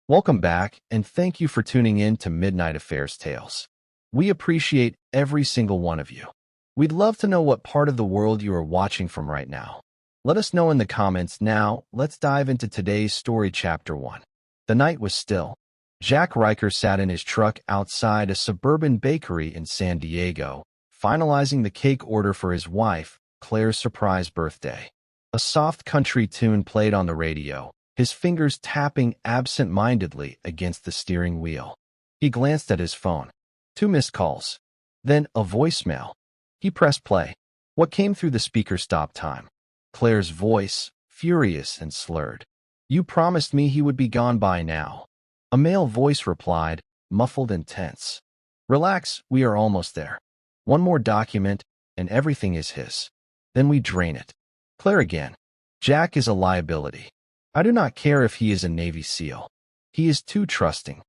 Welcome back, and thank you for tuning in to Midnight Affairs Tales. We appreciate every single one of you. We'd love to know what part of the world you are watching from right now. Let us know in the comments now. Let's dive into today's story, Chapter 1. The night was still. Jack Riker sat in his truck outside a suburban bakery in San Diego, finalizing the cake order for his wife, Claire's surprise birthday. A soft country tune played on the radio, his fingers tapping absent-mindedly against the steering wheel. He glanced at his phone. 2 missed calls. Then a voicemail. He pressed play. What came through the speaker stopped time. Claire's voice, furious and slurred. "You promised me he would be gone by now." A male voice replied, muffled and tense. "Relax, we are almost there. One more document, and everything is his. Then we drain it." Claire again. "Jack is a liability. I do not care if he is a Navy SEAL. He is too trusting.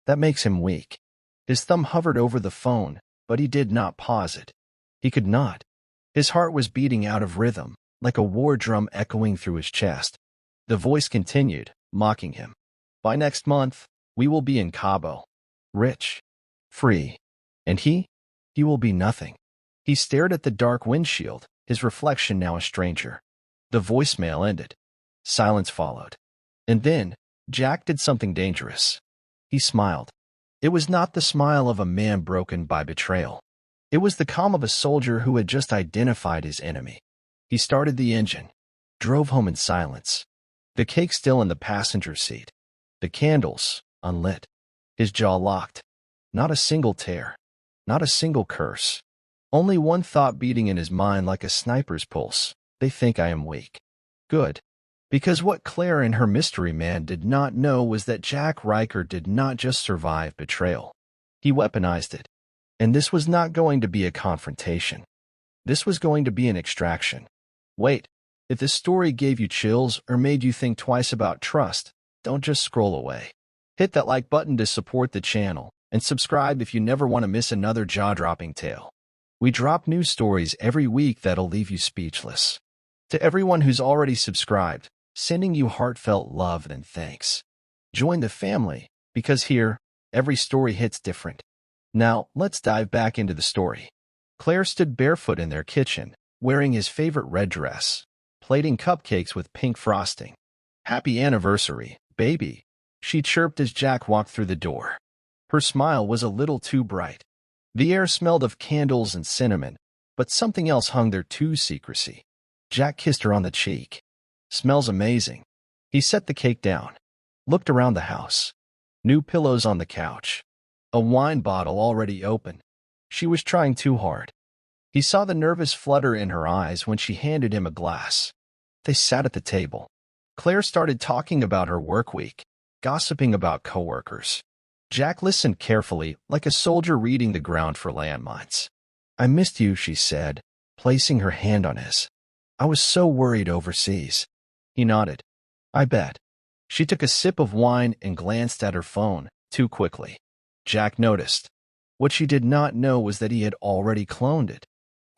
That makes him weak." His thumb hovered over the phone, but he did not pause it. He could not. His heart was beating out of rhythm, like a war drum echoing through his chest. The voice continued, mocking him. "By next month, we will be in Cabo. Rich. Free. And he will be nothing." He stared at the dark windshield, his reflection now a stranger. The voicemail ended. Silence followed. And then, Jack did something dangerous. He smiled. It was not the smile of a man broken by betrayal. It was the calm of a soldier who had just identified his enemy. He started the engine, drove home in silence. The cake still in the passenger seat. The candles, unlit. His jaw locked. Not a single tear. Not a single curse. Only one thought beating in his mind like a sniper's pulse. They think I am weak. Good. Because what Claire and her mystery man did not know was that Jack Riker did not just survive betrayal. He weaponized it. And this was not going to be a confrontation. This was going to be an extraction. Wait, if this story gave you chills or made you think twice about trust, don't just scroll away. Hit that like button to support the channel, and subscribe if you never want to miss another jaw-dropping tale. We drop new stories every week that'll leave you speechless. To everyone who's already subscribed, sending you heartfelt love and thanks. Join the family, because here, every story hits different. Now, let's dive back into the story. Claire stood barefoot in their kitchen, wearing his favorite red dress, plating cupcakes with pink frosting. "Happy anniversary, baby," she chirped as Jack walked through the door. Her smile was a little too bright. The air smelled of candles and cinnamon, but something else hung there too, secrecy. Jack kissed her on the cheek. "Smells amazing." He set the cake down, looked around the house. New pillows on the couch. A wine bottle already open. She was trying too hard. He saw the nervous flutter in her eyes when she handed him a glass. They sat at the table. Claire started talking about her work week, gossiping about coworkers. Jack listened carefully, like a soldier reading the ground for landmines. "I missed you," she said, placing her hand on his. "I was so worried overseas." He nodded. "I bet." She took a sip of wine and glanced at her phone, too quickly. Jack noticed. What she did not know was that he had already cloned it.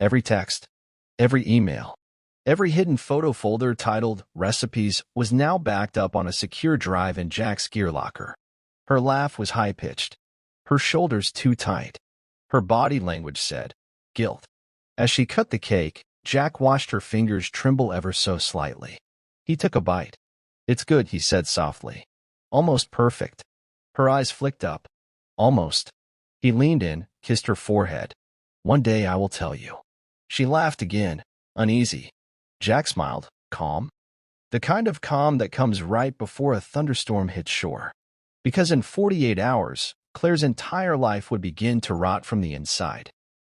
Every text, every email, every hidden photo folder titled Recipes was now backed up on a secure drive in Jack's gear locker. Her laugh was high-pitched, her shoulders too tight. Her body language said, guilt. As she cut the cake, Jack watched her fingers tremble ever so slightly. He took a bite. "It's good," he said softly. "Almost perfect." Her eyes flicked up. "Almost." He leaned in, kissed her forehead. "One day I will tell you." She laughed again, uneasy. Jack smiled, calm. The kind of calm that comes right before a thunderstorm hits shore. Because in 48 hours, Claire's entire life would begin to rot from the inside.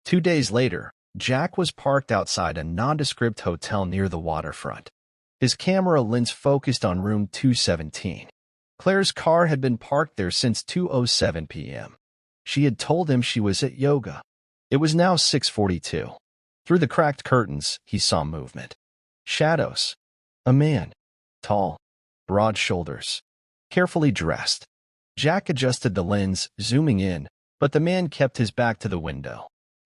2 days later, Jack was parked outside a nondescript hotel near the waterfront. His camera lens focused on room 217. Claire's car had been parked there since 2:07 p.m. She had told him she was at yoga. It was now 6:42. Through the cracked curtains, he saw movement. Shadows. A man. Tall. Broad shoulders. Carefully dressed. Jack adjusted the lens, zooming in, but the man kept his back to the window.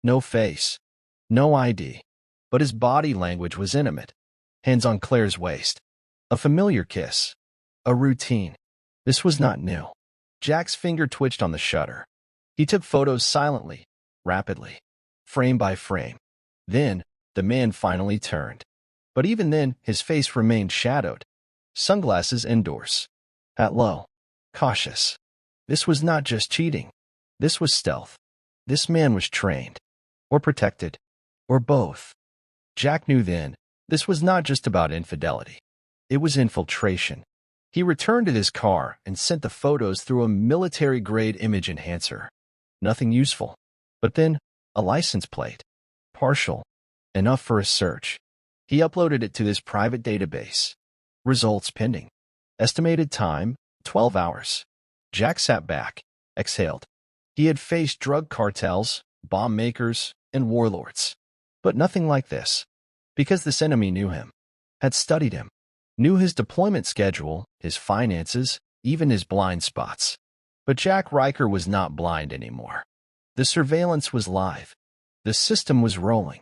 No face. No ID. But his body language was intimate. Hands on Claire's waist. A familiar kiss. A routine. This was not new. Jack's finger twitched on the shutter. He took photos silently, rapidly, frame by frame. Then, the man finally turned. But even then, his face remained shadowed. Sunglasses indoors. At low. Cautious. This was not just cheating. This was stealth. This man was trained. Or protected. Or both. Jack knew then, this was not just about infidelity. It was infiltration. He returned to his car and sent the photos through a military-grade image enhancer. Nothing useful. But then, a license plate. Partial. Enough for a search. He uploaded it to his private database. Results pending. Estimated time, 12 hours. Jack sat back, exhaled. He had faced drug cartels, bomb makers, and warlords. But nothing like this. Because this enemy knew him, had studied him, knew his deployment schedule, his finances, even his blind spots. But Jack Riker was not blind anymore. The surveillance was live. The system was rolling.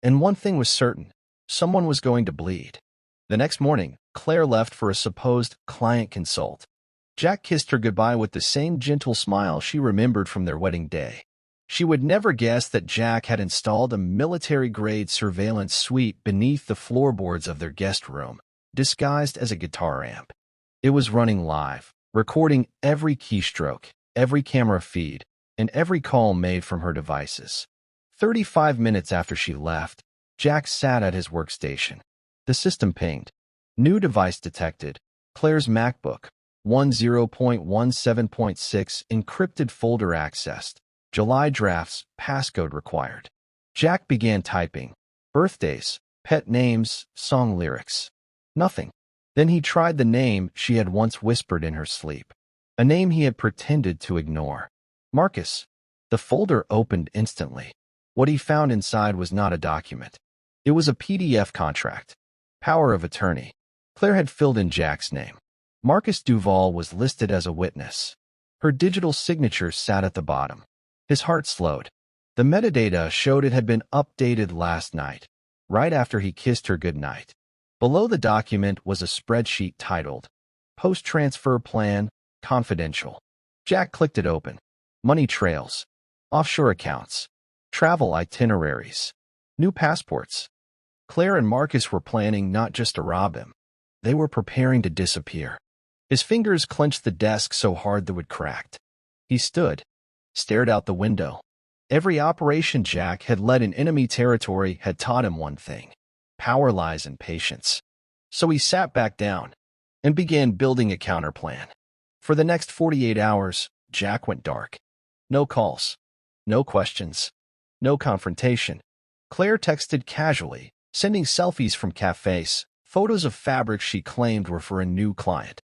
And one thing was certain, someone was going to bleed. The next morning, Claire left for a supposed client consult. Jack kissed her goodbye with the same gentle smile she remembered from their wedding day. She would never guess that Jack had installed a military-grade surveillance suite beneath the floorboards of their guest room, disguised as a guitar amp. It was running live, recording every keystroke, every camera feed, and every call made from her devices. 35 minutes after she left, Jack sat at his workstation. The system pinged. New device detected. Claire's MacBook. 10.17.6 encrypted folder accessed. July drafts, passcode required. Jack began typing. Birthdays, pet names, song lyrics. Nothing. Then he tried the name she had once whispered in her sleep. A name he had pretended to ignore. Marcus. The folder opened instantly. What he found inside was not a document. It was a PDF contract. Power of attorney. Claire had filled in Jack's name. Marcus Duval was listed as a witness. Her digital signature sat at the bottom. His heart slowed. The metadata showed it had been updated last night, right after he kissed her goodnight. Below the document was a spreadsheet titled, Post-Transfer Plan, Confidential. Jack clicked it open. Money trails. Offshore accounts. Travel itineraries. New passports. Claire and Marcus were planning not just to rob him. They were preparing to disappear. His fingers clenched the desk so hard that it cracked. He stood, stared out the window. Every operation Jack had led in enemy territory had taught him one thing. Power lies in patience. So he sat back down and began building a counterplan. For the next 48 hours, Jack went dark. No calls. No questions. No confrontation. Claire texted casually, sending selfies from cafes, photos of fabric she claimed were for a new client.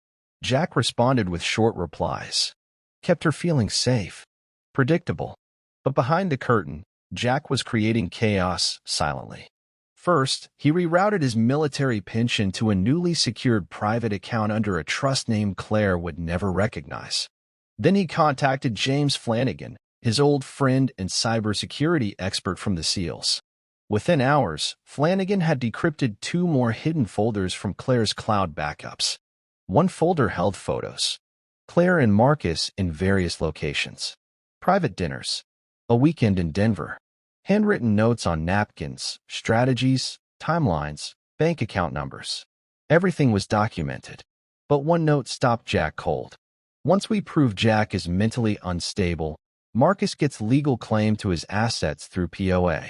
Jack responded with short replies. Kept her feeling safe. Predictable. But behind the curtain, Jack was creating chaos silently. First, he rerouted his military pension to a newly secured private account under a trust name Claire would never recognize. Then he contacted James Flanagan, his old friend and cybersecurity expert from the SEALs. Within hours, Flanagan had decrypted 2 more hidden folders from Claire's cloud backups. One folder held photos. Claire and Marcus in various locations. Private dinners. A weekend in Denver. Handwritten notes on napkins, strategies, timelines, bank account numbers. Everything was documented. But one note stopped Jack cold. Once we prove Jack is mentally unstable, Marcus gets legal claim to his assets through POA.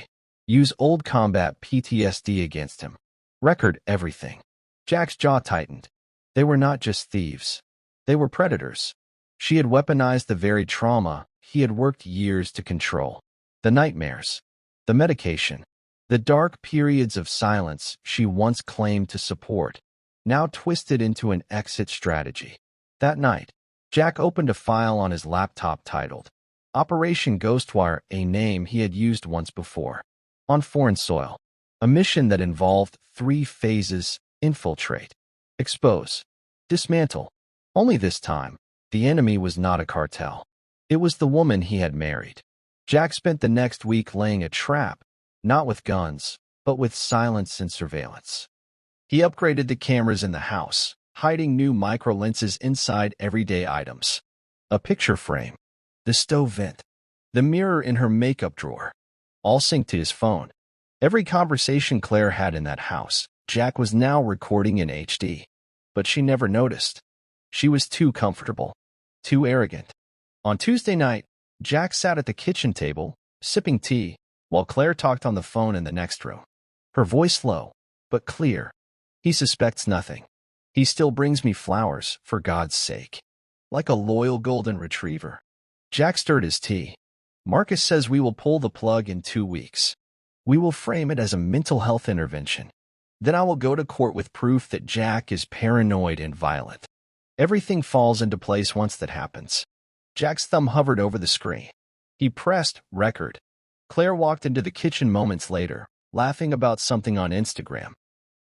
Use old combat PTSD against him. Record everything. Jack's jaw tightened. They were not just thieves. They were predators. She had weaponized the very trauma he had worked years to control. The nightmares. The medication. The dark periods of silence she once claimed to support, now twisted into an exit strategy. That night, Jack opened a file on his laptop titled, Operation Ghostwire, a name he had used once before. On foreign soil. A mission that involved 3 phases: infiltrate, expose, dismantle. Only this time, the enemy was not a cartel. It was the woman he had married. Jack spent the next week laying a trap, not with guns, but with silence and surveillance. He upgraded the cameras in the house, hiding new microlenses inside everyday items. A picture frame, the stove vent, the mirror in her makeup drawer, all synced to his phone. Every conversation Claire had in that house, Jack was now recording in HD. But she never noticed. She was too comfortable, too arrogant. On Tuesday night, Jack sat at the kitchen table, sipping tea, while Claire talked on the phone in the next room. Her voice low, but clear. He suspects nothing. He still brings me flowers, for God's sake. Like a loyal golden retriever. Jack stirred his tea. Marcus says we will pull the plug in 2 weeks. We will frame it as a mental health intervention. Then I will go to court with proof that Jack is paranoid and violent. Everything falls into place once that happens. Jack's thumb hovered over the screen. He pressed record. Claire walked into the kitchen moments later, laughing about something on Instagram.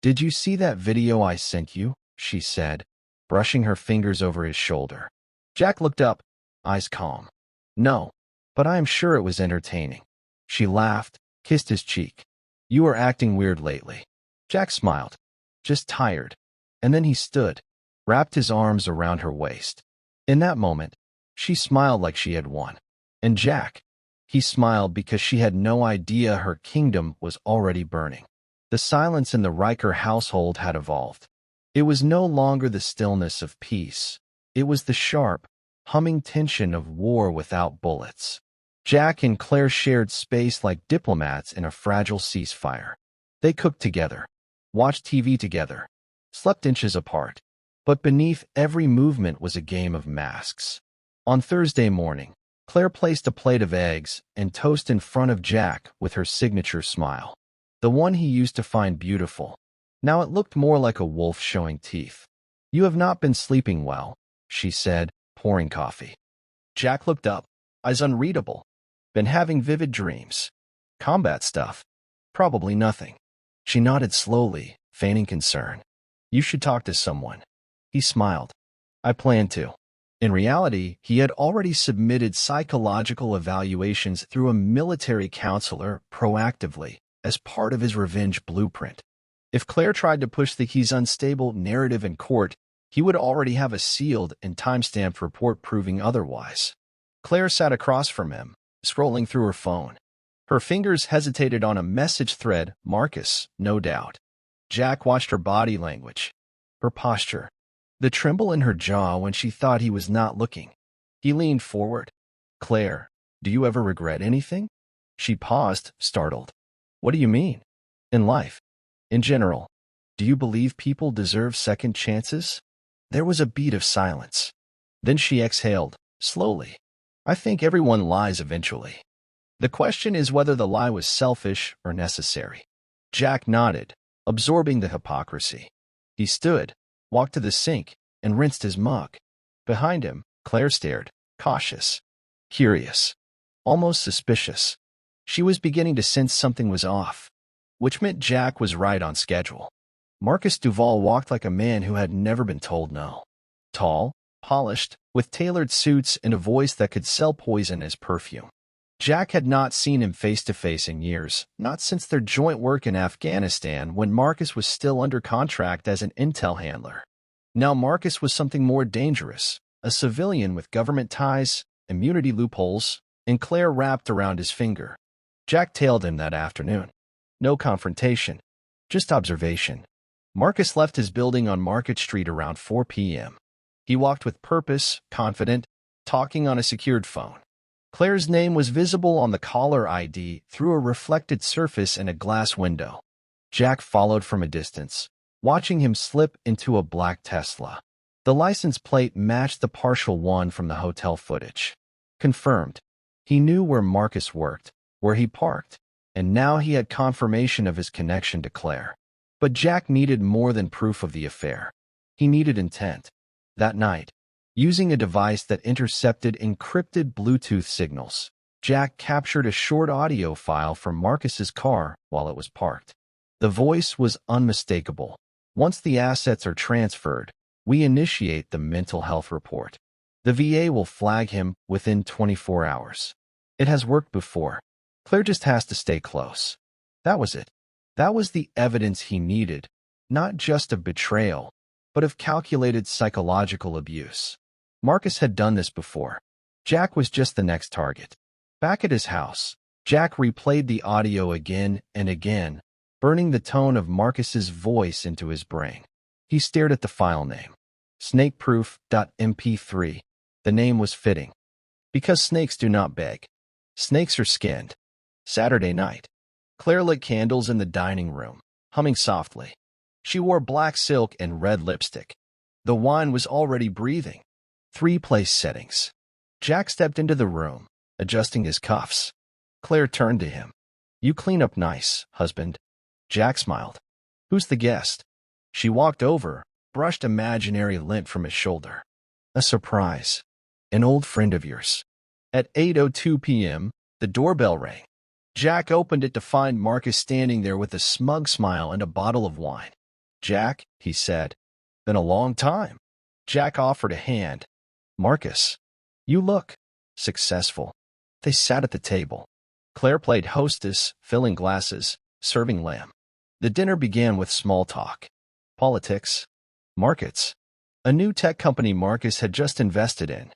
"Did you see that video I sent you?" she said, brushing her fingers over his shoulder. Jack looked up, eyes calm. "No, but I am sure it was entertaining." She laughed, kissed his cheek. "You are acting weird lately." Jack smiled. "Just tired." And then he stood, wrapped his arms around her waist. In that moment, she smiled like she had won. And Jack, he smiled because she had no idea her kingdom was already burning. The silence in the Riker household had evolved. It was no longer the stillness of peace. It was the sharp, humming tension of war without bullets. Jack and Claire shared space like diplomats in a fragile ceasefire. They cooked together, watched TV together, slept inches apart. But beneath every movement was a game of masks. On Thursday morning, Claire placed a plate of eggs and toast in front of Jack with her signature smile. The one he used to find beautiful. Now it looked more like a wolf showing teeth. "You have not been sleeping well," she said, pouring coffee. Jack looked up, eyes unreadable. "Been having vivid dreams. Combat stuff." "Probably nothing." She nodded slowly, feigning concern. "You should talk to someone." He smiled. "I plan to." In reality, he had already submitted psychological evaluations through a military counselor proactively as part of his revenge blueprint. If Claire tried to push the "he's unstable" narrative in court, he would already have a sealed and time-stamped report proving otherwise. Claire sat across from him, scrolling through her phone. Her fingers hesitated on a message thread, Marcus, no doubt. Jack watched her body language, her posture, the tremble in her jaw when she thought he was not looking. He leaned forward. "Claire, do you ever regret anything?" She paused, startled. "What do you mean?" "In life. In general. Do you believe people deserve second chances?" There was a beat of silence. Then she exhaled, slowly. "I think everyone lies eventually. The question is whether the lie was selfish or necessary." Jack nodded, absorbing the hypocrisy. He stood, walked to the sink, and rinsed his mug. Behind him, Claire stared, cautious, curious, almost suspicious. She was beginning to sense something was off, which meant Jack was right on schedule. Marcus Duval walked like a man who had never been told no. Tall, polished, with tailored suits and a voice that could sell poison as perfume. Jack had not seen him face-to-face in years, not since their joint work in Afghanistan when Marcus was still under contract as an intel handler. Now Marcus was something more dangerous, a civilian with government ties, immunity loopholes, and Claire wrapped around his finger. Jack tailed him that afternoon. No confrontation, just observation. Marcus left his building on Market Street around 4 p.m. He walked with purpose, confident, talking on a secured phone. Claire's name was visible on the caller ID through a reflected surface in a glass window. Jack followed from a distance, watching him slip into a black Tesla. The license plate matched the partial one from the hotel footage. Confirmed. He knew where Marcus worked, where he parked, and now he had confirmation of his connection to Claire. But Jack needed more than proof of the affair. He needed intent. That night, using a device that intercepted encrypted Bluetooth signals, Jack captured a short audio file from Marcus's car while it was parked. The voice was unmistakable. "Once the assets are transferred, we initiate the mental health report. The VA will flag him within 24 hours. It has worked before. Claire just has to stay close." That was it. That was the evidence he needed, not just of betrayal, but of calculated psychological abuse. Marcus had done this before. Jack was just the next target. Back at his house, Jack replayed the audio again and again, burning the tone of Marcus's voice into his brain. He stared at the file name, snakeproof.mp3. The name was fitting. Because snakes do not beg. Snakes are skinned. Saturday night. Claire lit candles in the dining room, humming softly. She wore black silk and red lipstick. The wine was already breathing. 3 place settings. Jack stepped into the room, adjusting his cuffs. Claire turned to him. "You clean up nice, husband." Jack smiled. "Who's the guest?" She walked over, brushed imaginary lint from his shoulder. "A surprise. An old friend of yours." At 8:02 p.m., the doorbell rang. Jack opened it to find Marcus standing there with a smug smile and a bottle of wine. "Jack," he said. "Been a long time." Jack offered a hand. "Marcus, you look successful." They sat at the table. Claire played hostess, filling glasses, serving lamb. The dinner began with small talk. Politics. Markets. A new tech company Marcus had just invested in.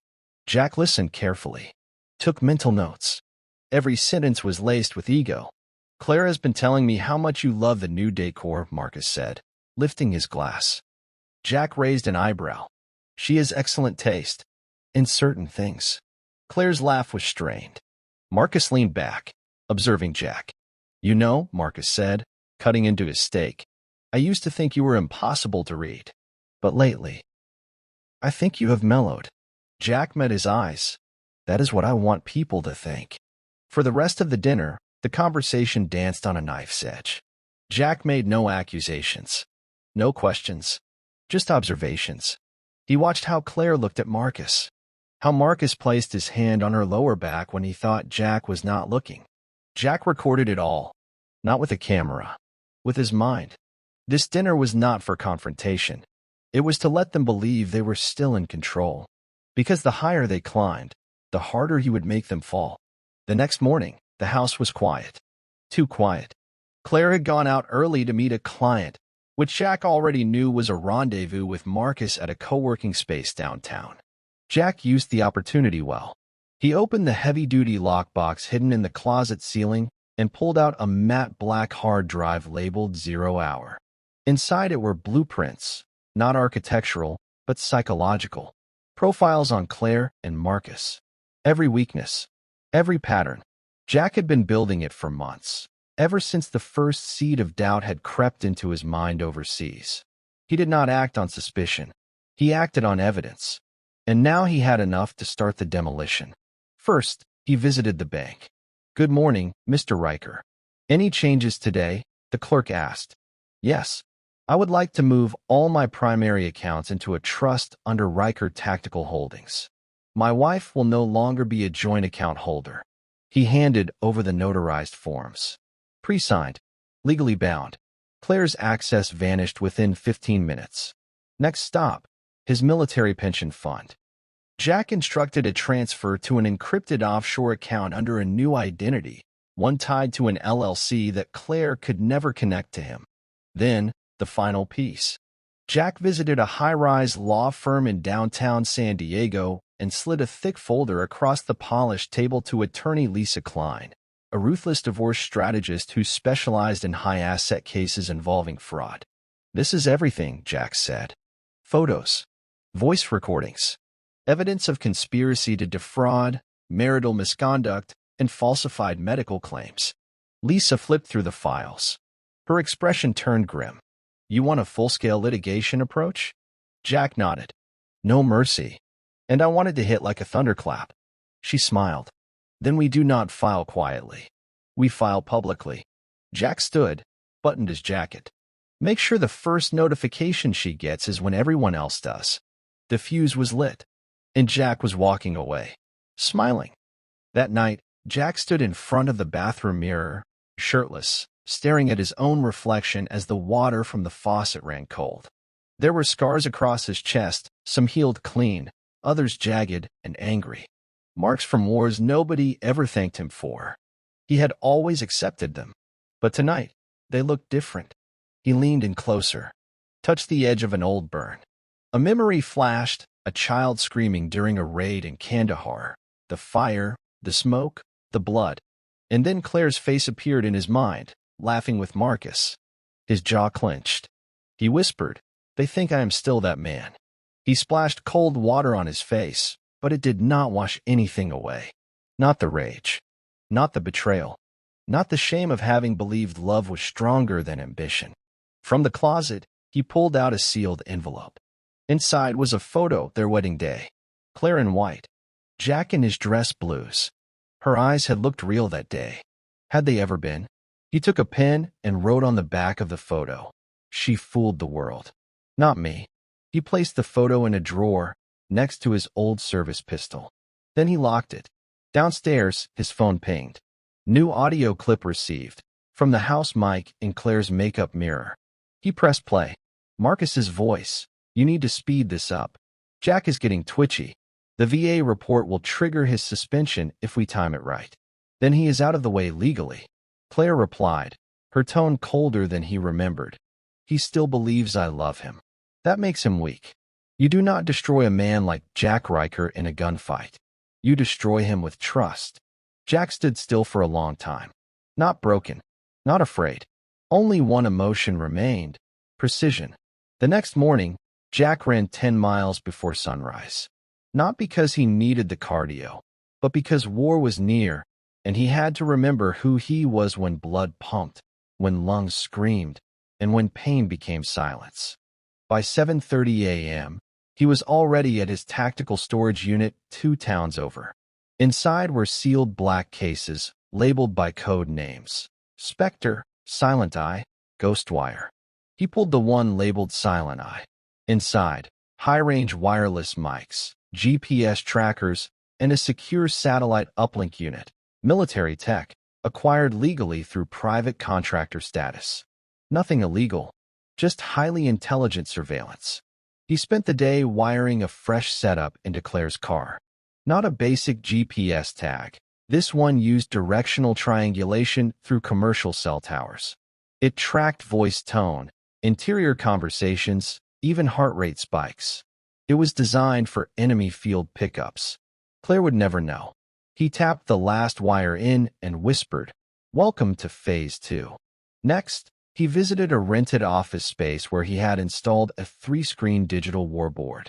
Jack listened carefully. Took mental notes. Every sentence was laced with ego. "Claire has been telling me how much you love the new decor," Marcus said, lifting his glass. Jack raised an eyebrow. "She has excellent taste. In certain things." Claire's laugh was strained. Marcus leaned back, observing Jack. "You know," Marcus said, cutting into his steak, "I used to think you were impossible to read. But lately, I think you have mellowed." Jack met his eyes. "That is what I want people to think." For the rest of the dinner, the conversation danced on a knife's edge. Jack made no accusations. No questions. Just observations. He watched how Claire looked at Marcus. How Marcus placed his hand on her lower back when he thought Jack was not looking. Jack recorded it all. Not with a camera. With his mind. This dinner was not for confrontation. It was to let them believe they were still in control. Because the higher they climbed, the harder he would make them fall. The next morning, the house was quiet. Too quiet. Claire had gone out early to meet a client, which Jack already knew was a rendezvous with Marcus at a co-working space downtown. Jack used the opportunity well. He opened the heavy-duty lockbox hidden in the closet ceiling and pulled out a matte black hard drive labeled 0 hour. Inside it were blueprints, not architectural, but psychological. Profiles on Claire and Marcus. Every weakness. Every pattern. Jack had been building it for months, ever since the first seed of doubt had crept into his mind overseas. He did not act on suspicion. He acted on evidence. And now he had enough to start the demolition. First, he visited the bank. "Good morning, Mr. Riker. Any changes today?" the clerk asked. "Yes. I would like to move all my primary accounts into a trust under Riker Tactical Holdings. My wife will no longer be a joint account holder." He handed over the notarized forms. Pre-signed. Legally bound. Claire's access vanished within 15 minutes. Next stop, his military pension fund. Jack instructed a transfer to an encrypted offshore account under a new identity, one tied to an LLC that Claire could never connect to him. Then, the final piece. Jack visited a high-rise law firm in downtown San Diego and slid a thick folder across the polished table to attorney Lisa Klein, a ruthless divorce strategist who specialized in high-asset cases involving fraud. "This is everything," Jack said. Photos. Voice recordings. Evidence of conspiracy to defraud, marital misconduct, and falsified medical claims. Lisa flipped through the files. Her expression turned grim. "You want a full-scale litigation approach?" Jack nodded. "No mercy. And I wanted to hit like a thunderclap." She smiled. "Then we do not file quietly. We file publicly." Jack stood, buttoned his jacket. "Make sure the first notification she gets is when everyone else does." The fuse was lit, and Jack was walking away, smiling. That night, Jack stood in front of the bathroom mirror, shirtless, staring at his own reflection as the water from the faucet ran cold. There were scars across his chest, some healed clean, others jagged and angry. Marks from wars nobody ever thanked him for. He had always accepted them. But tonight, they looked different. He leaned in closer, touched the edge of an old burn. A memory flashed, a child screaming during a raid in Kandahar. The fire, the smoke, the blood. And then Claire's face appeared in his mind, laughing with Marcus. His jaw clenched. He whispered, "They think I am still that man." He splashed cold water on his face, but it did not wash anything away. Not the rage. Not the betrayal. Not the shame of having believed love was stronger than ambition. From the closet, he pulled out a sealed envelope. Inside was a photo, their wedding day. Claire in white. Jack in his dress blues. Her eyes had looked real that day. Had they ever been? He took a pen and wrote on the back of the photo, "She fooled the world. Not me." He placed the photo in a drawer next to his old service pistol. Then he locked it. Downstairs, his phone pinged. New audio clip received, from the house mic in Claire's makeup mirror. He pressed play. Marcus's voice. "You need to speed this up. Jack is getting twitchy. The VA report will trigger his suspension if we time it right. Then he is out of the way legally." Claire replied, her tone colder than he remembered. "He still believes I love him. That makes him weak. You do not destroy a man like Jack Riker in a gunfight. You destroy him with trust." Jack stood still for a long time. Not broken, not afraid. Only one emotion remained: precision. The next morning, Jack ran 10 miles before sunrise. Not because he needed the cardio, but because war was near, and he had to remember who he was when blood pumped, when lungs screamed, and when pain became silence. By 7:30 a.m., he was already at his tactical storage unit 2 towns over. Inside were sealed black cases, labeled by code names: Spectre, Silent Eye, Ghostwire. He pulled the one labeled Silent Eye. Inside, high-range wireless mics, GPS trackers, and a secure satellite uplink unit, military tech, acquired legally through private contractor status. Nothing illegal, just highly intelligent surveillance. He spent the day wiring a fresh setup into Claire's car. Not a basic GPS tag. This one used directional triangulation through commercial cell towers. It tracked voice tone, interior conversations, even heart rate spikes. It was designed for enemy field pickups. Claire would never know. He tapped the last wire in and whispered, "Welcome to Phase 2. Next, he visited a rented office space where he had installed a 3-screen digital warboard.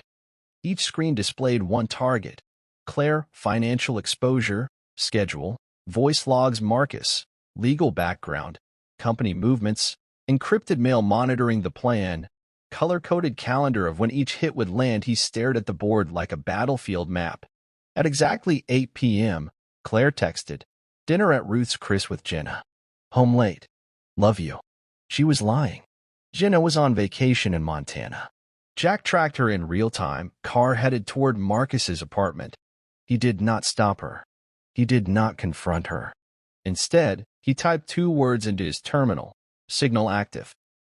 Each screen displayed one target: Claire, financial exposure, schedule, voice logs Marcus, legal background, company movements, encrypted mail monitoring the plan, color-coded calendar of when each hit would land. He stared at the board like a battlefield map. At exactly 8 p.m., Claire texted, "Dinner at Ruth's Chris with Jenna. Home late. Love you." She was lying. Jenna was on vacation in Montana. Jack tracked her in real time, car headed toward Marcus's apartment. He did not stop her. He did not confront her. Instead, he typed 2 words into his terminal: "Signal active."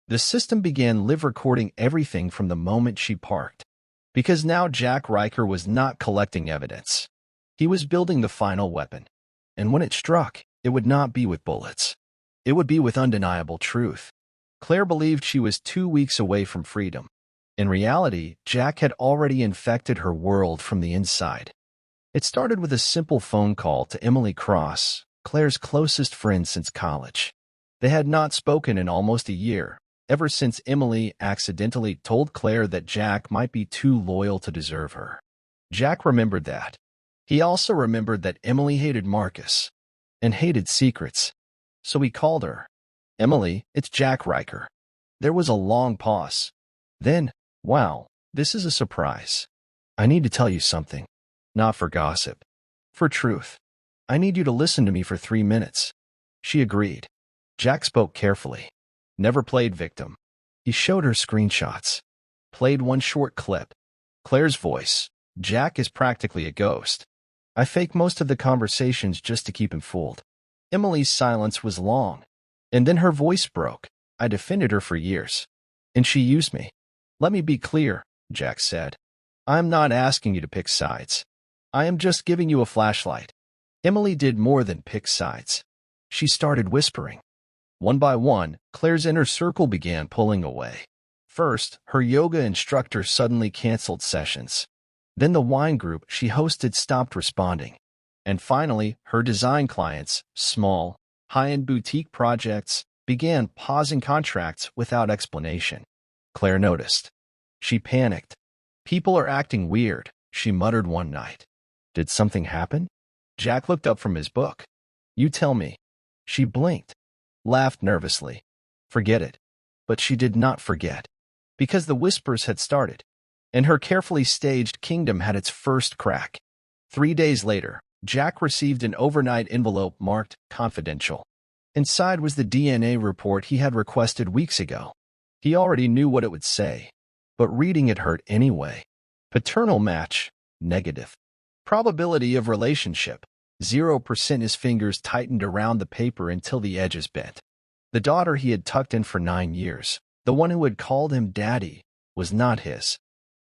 The system began live recording everything from the moment she parked. Because now Jack Riker was not collecting evidence. He was building the final weapon. And when it struck, it would not be with bullets. It would be with undeniable truth. Claire believed she was 2 weeks away from freedom. In reality, Jack had already infected her world from the inside. It started with a simple phone call to Emily Cross, Claire's closest friend since college. They had not spoken in almost a year, ever since Emily accidentally told Claire that Jack might be too loyal to deserve her. Jack remembered that. He also remembered that Emily hated Marcus and hated secrets. So he called her. "Emily, it's Jack Riker." There was a long pause. Then, "Wow, this is a surprise. I need to tell you something. Not for gossip. For truth. I need you to listen to me for 3 minutes." She agreed. Jack spoke carefully. Never played victim. He showed her screenshots. Played one short clip. Claire's voice. "Jack is practically a ghost. I fake most of the conversations just to keep him fooled." Emily's silence was long. And then her voice broke. "I defended her for years. And she used me." "Let me be clear," Jack said. "I am not asking you to pick sides. I am just giving you a flashlight." Emily did more than pick sides. She started whispering. One by one, Claire's inner circle began pulling away. First, her yoga instructor suddenly canceled sessions. Then the wine group she hosted stopped responding. And finally, her design clients, small, high-end boutique projects, began pausing contracts without explanation. Claire noticed. She panicked. "People are acting weird," she muttered one night. "Did something happen?" Jack looked up from his book. "You tell me." She blinked, laughed nervously. "Forget it." But she did not forget, because the whispers had started, and her carefully staged kingdom had its first crack. 3 days later, Jack received an overnight envelope marked confidential. Inside was the DNA report he had requested weeks ago. He already knew what it would say, but reading it hurt anyway. Paternal match, negative. Probability of relationship, 0%. His fingers tightened around the paper until the edges bent. The daughter he had tucked in for 9 years, the one who had called him daddy, was not his.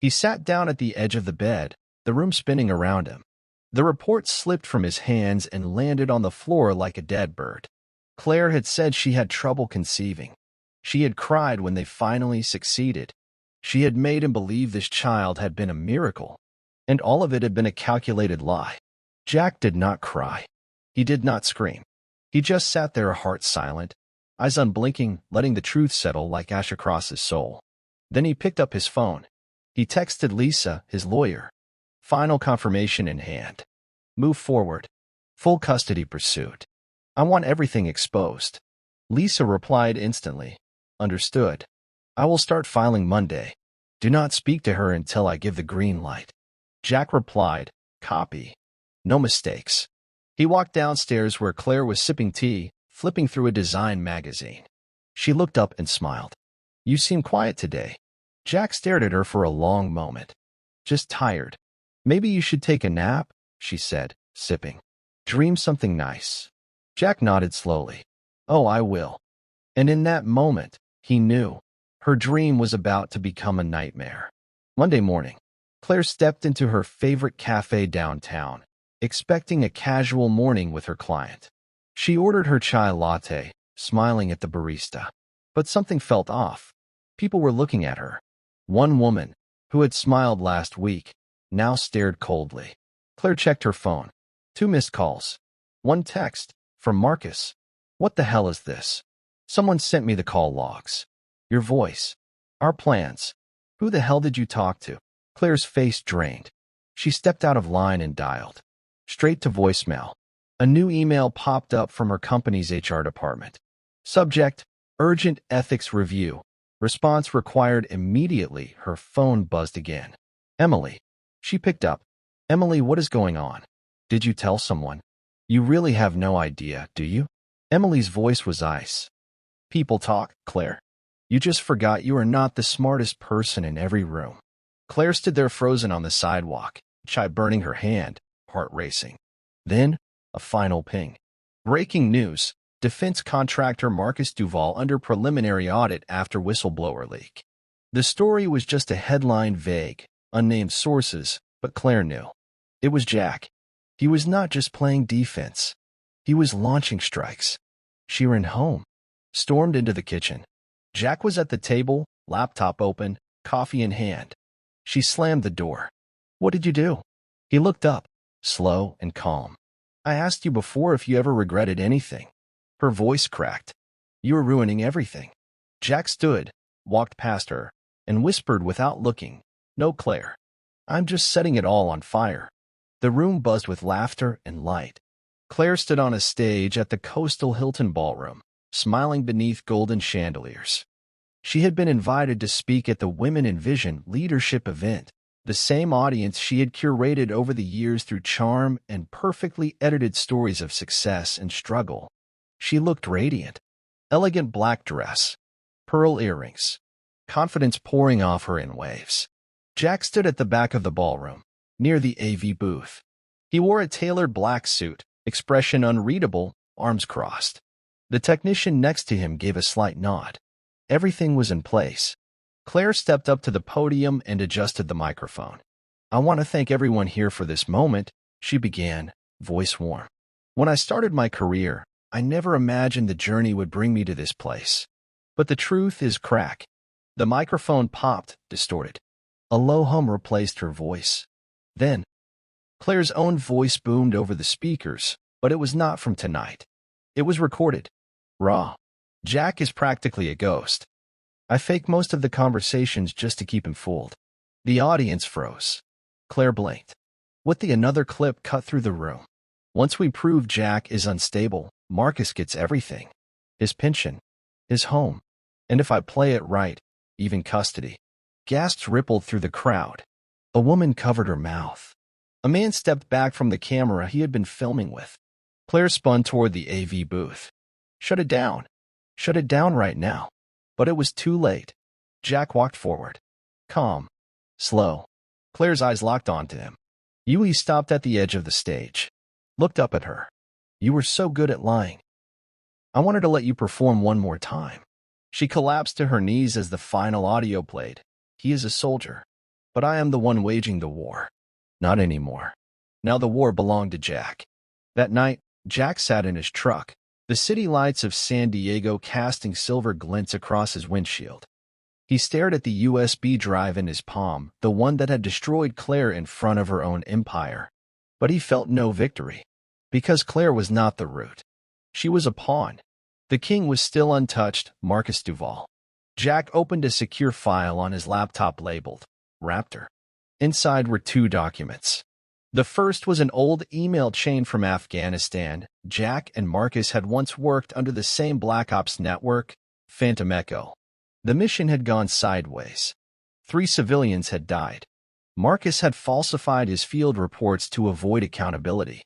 He sat down at the edge of the bed, the room spinning around him. The report slipped from his hands and landed on the floor like a dead bird. Claire had said she had trouble conceiving. She had cried when they finally succeeded. She had made him believe this child had been a miracle, and all of it had been a calculated lie. Jack did not cry. He did not scream. He just sat there, heart silent, eyes unblinking, letting the truth settle like ash across his soul. Then he picked up his phone. He texted Lisa, his lawyer. Final confirmation in hand. Move forward. Full custody pursuit. I want everything exposed. Lisa replied instantly. Understood. I will start filing Monday. Do not speak to her until I give the green light. Jack replied, copy. No mistakes. He walked downstairs where Claire was sipping tea, flipping through a design magazine. She looked up and smiled. You seem quiet today. Jack stared at her for a long moment. Just tired. Maybe you should take a nap, she said, sipping. Dream something nice. Jack nodded slowly. Oh, I will. And in that moment, he knew. Her dream was about to become a nightmare. Monday morning, Claire stepped into her favorite cafe downtown, expecting a casual morning with her client. She ordered her chai latte, smiling at the barista. But something felt off. People were looking at her. One woman, who had smiled last week, now stared coldly. Claire checked her phone. 2 missed calls. 1 text, from Marcus. What the hell is this? Someone sent me the call logs. Your voice. Our plans. Who the hell did you talk to? Claire's face drained. She stepped out of line and dialed. Straight to voicemail. A new email popped up from her company's HR department. Subject, urgent ethics review. Response required immediately. Her phone buzzed again. Emily. She picked up. Emily, what is going on? Did you tell someone? You really have no idea, do you? Emily's voice was ice. People talk, Claire. You just forgot you are not the smartest person in every room. Claire stood there frozen on the sidewalk, chai burning her hand, heart racing. Then, a final ping. Breaking news. Defense contractor Marcus Duval under preliminary audit after whistleblower leak. The story was just a headline, vague, unnamed sources, but Claire knew. It was Jack. He was not just playing defense. He was launching strikes. She ran home, stormed into the kitchen. Jack was at the table, laptop open, coffee in hand. She slammed the door. What did you do? He looked up, slow and calm. I asked you before if you ever regretted anything. Her voice cracked. You were ruining everything. Jack stood, walked past her, and whispered without looking, No, Claire. I'm just setting it all on fire. The room buzzed with laughter and light. Claire stood on a stage at the Coastal Hilton Ballroom, smiling beneath golden chandeliers. She had been invited to speak at the Women in Vision leadership event, the same audience she had curated over the years through charm and perfectly edited stories of success and struggle. She looked radiant. Elegant black dress, pearl earrings, confidence pouring off her in waves. Jack stood at the back of the ballroom, near the AV booth. He wore a tailored black suit, expression unreadable, arms crossed. The technician next to him gave a slight nod. Everything was in place. Claire stepped up to the podium and adjusted the microphone. I want to thank everyone here for this moment, she began, voice warm. When I started my career, I never imagined the journey would bring me to this place. But the truth is, crack. The microphone popped, distorted. A low hum replaced her voice. Then, Claire's own voice boomed over the speakers, but it was not from tonight. It was recorded. Raw. Jack is practically a ghost. I fake most of the conversations just to keep him fooled. The audience froze. Claire blinked. Another clip cut through the room. Once we prove Jack is unstable, Marcus gets everything. His pension. His home. And if I play it right, even custody. Gasps rippled through the crowd. A woman covered her mouth. A man stepped back from the camera he had been filming with. Claire spun toward the AV booth. Shut it down. Shut it down right now. But it was too late. Jack walked forward. Calm. Slow. Claire's eyes locked onto him. Yui stopped at the edge of the stage. Looked up at her. You were so good at lying. I wanted to let you perform one more time. She collapsed to her knees as the final audio played. He is a soldier. But I am the one waging the war. Not anymore. Now the war belonged to Jack. That night, Jack sat in his truck, the city lights of San Diego casting silver glints across his windshield. He stared at the USB drive in his palm, the one that had destroyed Claire in front of her own empire. But he felt no victory. Because Claire was not the root. She was a pawn. The king was still untouched, Marcus Duval. Jack opened a secure file on his laptop labeled Raptor. Inside were 2 documents. The first was an old email chain from Afghanistan. Jack and Marcus had once worked under the same Black Ops network, Phantom Echo. The mission had gone sideways. 3 civilians had died. Marcus had falsified his field reports to avoid accountability.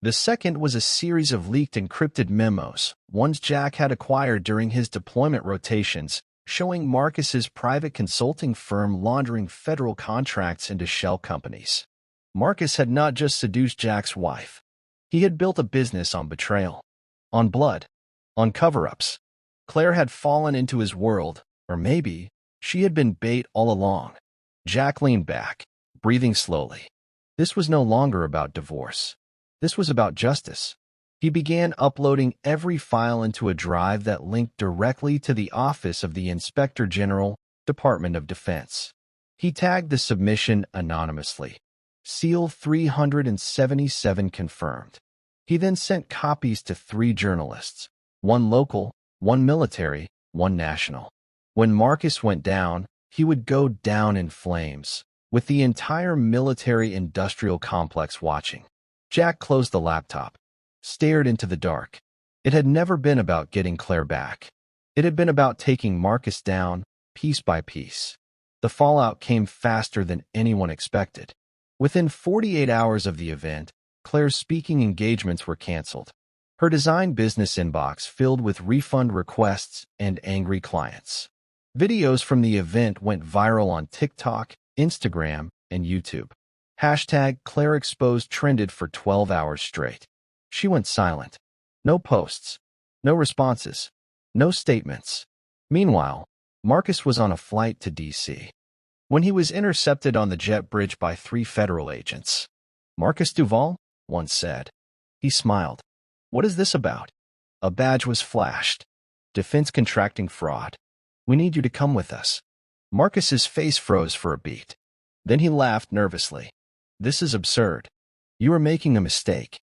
The second was a series of leaked encrypted memos, ones Jack had acquired during his deployment rotations, showing Marcus's private consulting firm laundering federal contracts into shell companies. Marcus had not just seduced Jack's wife. He had built a business on betrayal, on blood, on cover-ups. Claire had fallen into his world, or maybe she had been bait all along. Jack leaned back, breathing slowly. This was no longer about divorce. This was about justice. He began uploading every file into a drive that linked directly to the office of the Inspector General, Department of Defense. He tagged the submission anonymously. Seal 377 confirmed. He then sent copies to 3 journalists, 1 local, 1 military, 1 national. When Marcus went down, he would go down in flames, with the entire military-industrial complex watching. Jack closed the laptop, stared into the dark. It had never been about getting Claire back. It had been about taking Marcus down, piece by piece. The fallout came faster than anyone expected. Within 48 hours of the event, Claire's speaking engagements were canceled. Her design business inbox filled with refund requests and angry clients. Videos from the event went viral on TikTok, Instagram, and YouTube. #Claire Exposed trended for 12 hours straight. She went silent. No posts. No responses. No statements. Meanwhile, Marcus was on a flight to D.C. when he was intercepted on the jet bridge by 3 federal agents. Marcus Duval? One said. He smiled. What is this about? A badge was flashed. Defense contracting fraud. We need you to come with us. Marcus's face froze for a beat. Then he laughed nervously. This is absurd. You are making a mistake.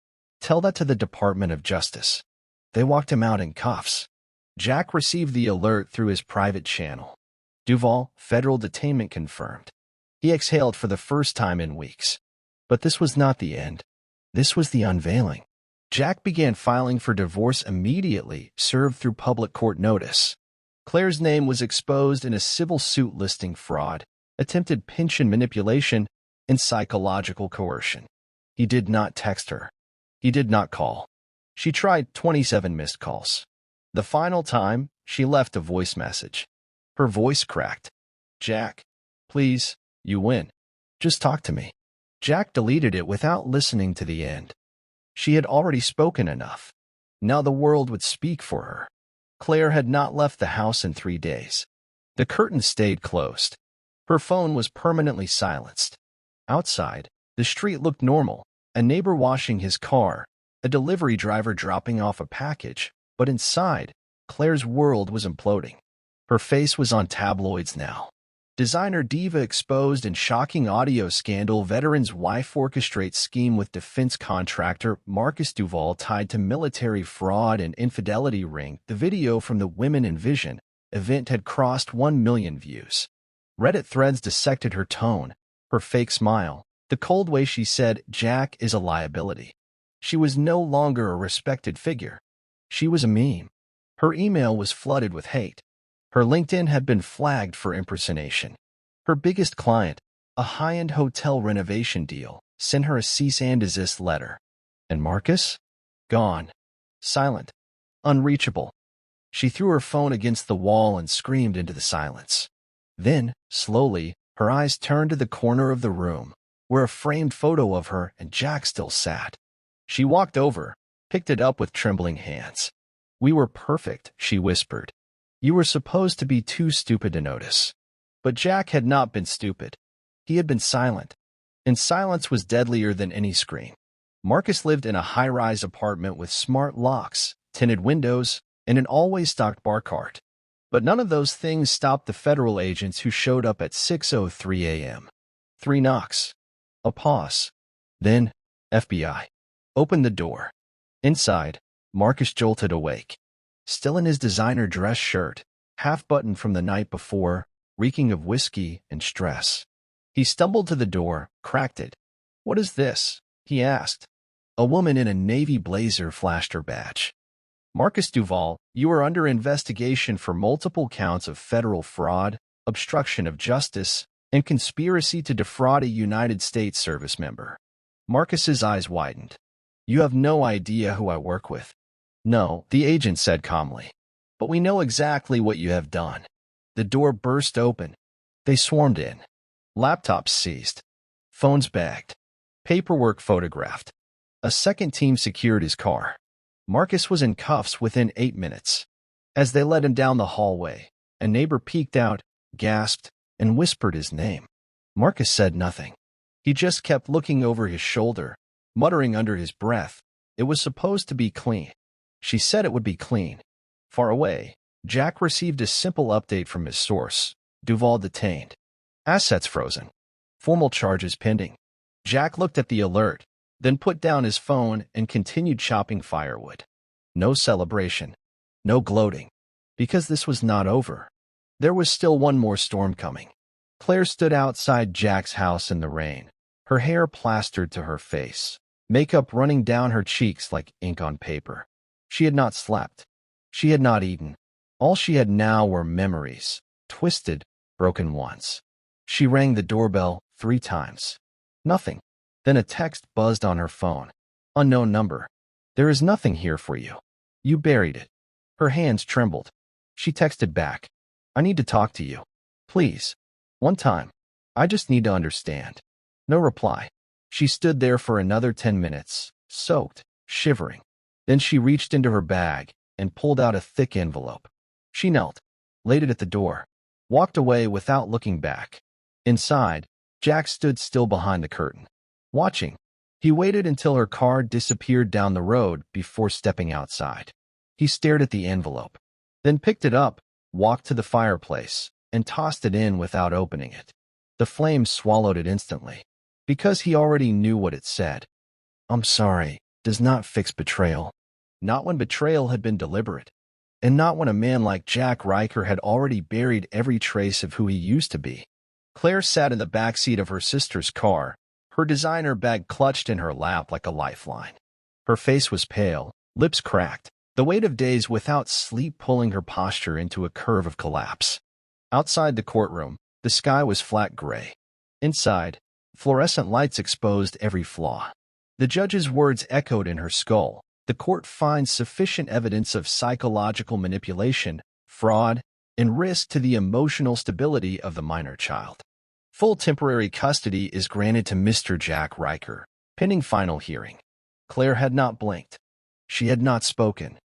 Tell that to the Department of Justice. They walked him out in cuffs. Jack received the alert through his private channel. Duval, federal detainment confirmed. He exhaled for the first time in weeks. But this was not the end. This was the unveiling. Jack began filing for divorce immediately, served through public court notice. Claire's name was exposed in a civil suit listing fraud, attempted pension manipulation, and psychological coercion. He did not text her. He did not call. She tried 27 missed calls. The final time, she left a voice message. Her voice cracked. Jack, please, you win. Just talk to me. Jack deleted it without listening to the end. She had already spoken enough. Now the world would speak for her. Claire had not left the house in 3 days. The curtains stayed closed. Her phone was permanently silenced. Outside, the street looked normal, a neighbor washing his car, a delivery driver dropping off a package, but inside, Claire's world was imploding. Her face was on tabloids now. Designer diva exposed in shocking audio scandal. Veteran's wife orchestrates scheme with defense contractor Marcus Duval tied to military fraud and infidelity ring. The video from the Women in Vision event had crossed 1 million views. Reddit threads dissected her tone, her fake smile, the cold way she said Jack is a liability. She was no longer a respected figure. She was a meme. Her email was flooded with hate. Her LinkedIn had been flagged for impersonation. Her biggest client, a high-end hotel renovation deal, sent her a cease and desist letter. And Marcus? Gone. Silent. Unreachable. She threw her phone against the wall and screamed into the silence. Then, slowly, her eyes turned to the corner of the room, where a framed photo of her and Jack still sat. She walked over, picked it up with trembling hands. "We were perfect," she whispered. "You were supposed to be too stupid to notice." But Jack had not been stupid. He had been silent. And silence was deadlier than any scream. Marcus lived in a high-rise apartment with smart locks, tinted windows, and an always-stocked bar cart. But none of those things stopped the federal agents who showed up at 6:03 a.m. 3 knocks. A pause. Then, FBI. Opened the door. Inside, Marcus jolted awake. Still in his designer dress shirt, half-buttoned from the night before, reeking of whiskey and stress. He stumbled to the door, cracked it. "What is this?" he asked. A woman in a navy blazer flashed her badge. "Marcus Duval, you are under investigation for multiple counts of federal fraud, obstruction of justice, and conspiracy to defraud a United States service member." Marcus's eyes widened. "You have no idea who I work with." "No," the agent said calmly. "But we know exactly what you have done." The door burst open. They swarmed in. Laptops seized. Phones bagged. Paperwork photographed. A second team secured his car. Marcus was in cuffs within 8 minutes. As they led him down the hallway, a neighbor peeked out, gasped, and whispered his name. Marcus said nothing. He just kept looking over his shoulder, muttering under his breath, "It was supposed to be clean." She said it would be clean. Far away, Jack received a simple update from his source. Duval detained. Assets frozen. Formal charges pending. Jack looked at the alert, then put down his phone and continued chopping firewood. No celebration. No gloating. Because this was not over. There was still one more storm coming. Claire stood outside Jack's house in the rain, her hair plastered to her face, makeup running down her cheeks like ink on paper. She had not slept. She had not eaten. All she had now were memories, twisted, broken ones. She rang the doorbell 3 times. Nothing. Then a text buzzed on her phone. Unknown number. "There is nothing here for you. You buried it." Her hands trembled. She texted back. "I need to talk to you. Please. One time. I just need to understand." No reply. She stood there for another 10 minutes, soaked, shivering. Then she reached into her bag and pulled out a thick envelope. She knelt, laid it at the door, walked away without looking back. Inside, Jack stood still behind the curtain, watching. He waited until her car disappeared down the road before stepping outside. He stared at the envelope, then picked it up, walked to the fireplace, and tossed it in without opening it. The flames swallowed it instantly, because he already knew what it said. "I'm sorry, does not fix betrayal." Not when betrayal had been deliberate, and not when a man like Jack Riker had already buried every trace of who he used to be. Claire sat in the backseat of her sister's car, her designer bag clutched in her lap like a lifeline. Her face was pale, lips cracked, the weight of days without sleep pulling her posture into a curve of collapse. Outside the courtroom, the sky was flat gray. Inside, fluorescent lights exposed every flaw. The judge's words echoed in her skull. The court finds sufficient evidence of psychological manipulation, fraud, and risk to the emotional stability of the minor child. Full temporary custody is granted to Mr. Jack Riker, pending final hearing. Claire had not blinked. She had not spoken.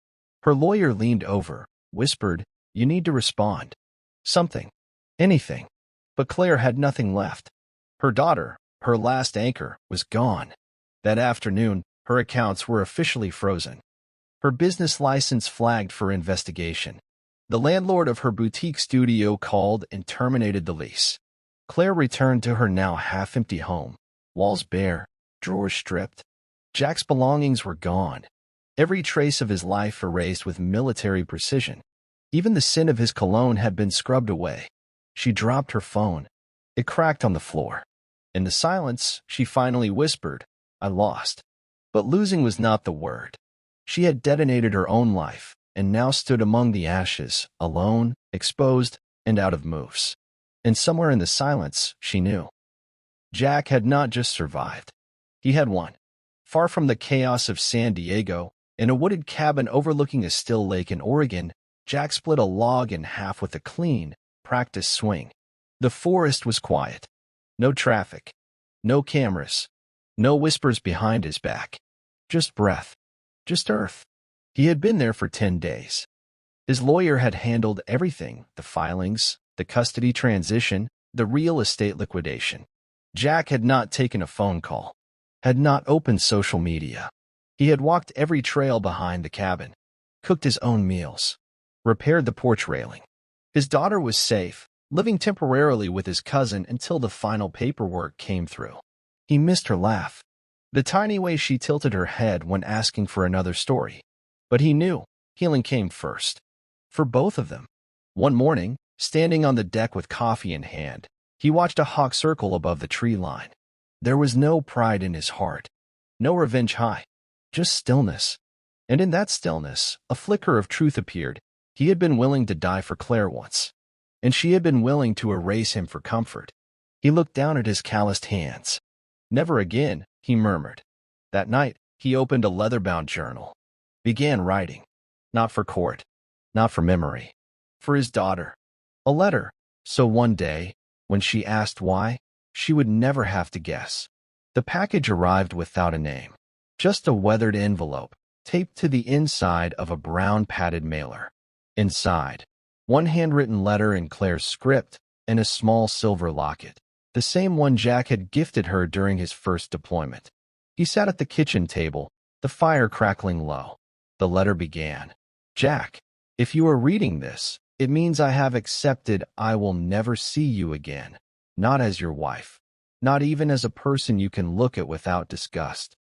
Her lawyer leaned over, whispered, "You need to respond. Something. Anything." But Claire had nothing left. Her daughter, her last anchor, was gone. That afternoon, her accounts were officially frozen. Her business license flagged for investigation. The landlord of her boutique studio called and terminated the lease. Claire returned to her now half-empty home, walls bare, drawers stripped. Jack's belongings were gone, every trace of his life erased with military precision. Even the scent of his cologne had been scrubbed away. She dropped her phone. It cracked on the floor. In the silence, she finally whispered, "I lost." But losing was not the word. She had detonated her own life, and now stood among the ashes, alone, exposed, and out of moves. And somewhere in the silence, she knew. Jack had not just survived. He had won. Far from the chaos of San Diego, in a wooded cabin overlooking a still lake in Oregon, Jack split a log in half with a clean, practiced swing. The forest was quiet. No traffic. No cameras. No whispers behind his back. Just breath. Just earth. He had been there for 10 days. His lawyer had handled everything, the filings, the custody transition, the real estate liquidation. Jack had not taken a phone call, had not opened social media. He had walked every trail behind the cabin, cooked his own meals, repaired the porch railing. His daughter was safe, living temporarily with his cousin until the final paperwork came through. He missed her laugh, the tiny way she tilted her head when asking for another story. But he knew healing came first. For both of them. One morning, standing on the deck with coffee in hand, he watched a hawk circle above the tree line. There was no pride in his heart, no revenge high, just stillness. And in that stillness, a flicker of truth appeared. He had been willing to die for Claire once, and she had been willing to erase him for comfort. He looked down at his calloused hands. "Never again," he murmured. That night, he opened a leather-bound journal, began writing, not for court, not for memory, for his daughter. A letter, so one day, when she asked why, she would never have to guess. The package arrived without a name, just a weathered envelope, taped to the inside of a brown padded mailer. Inside, one handwritten letter in Claire's script and a small silver locket, the same one Jack had gifted her during his first deployment. He sat at the kitchen table, the fire crackling low. The letter began, "Jack, if you are reading this, it means I have accepted I will never see you again, not as your wife, not even as a person you can look at without disgust."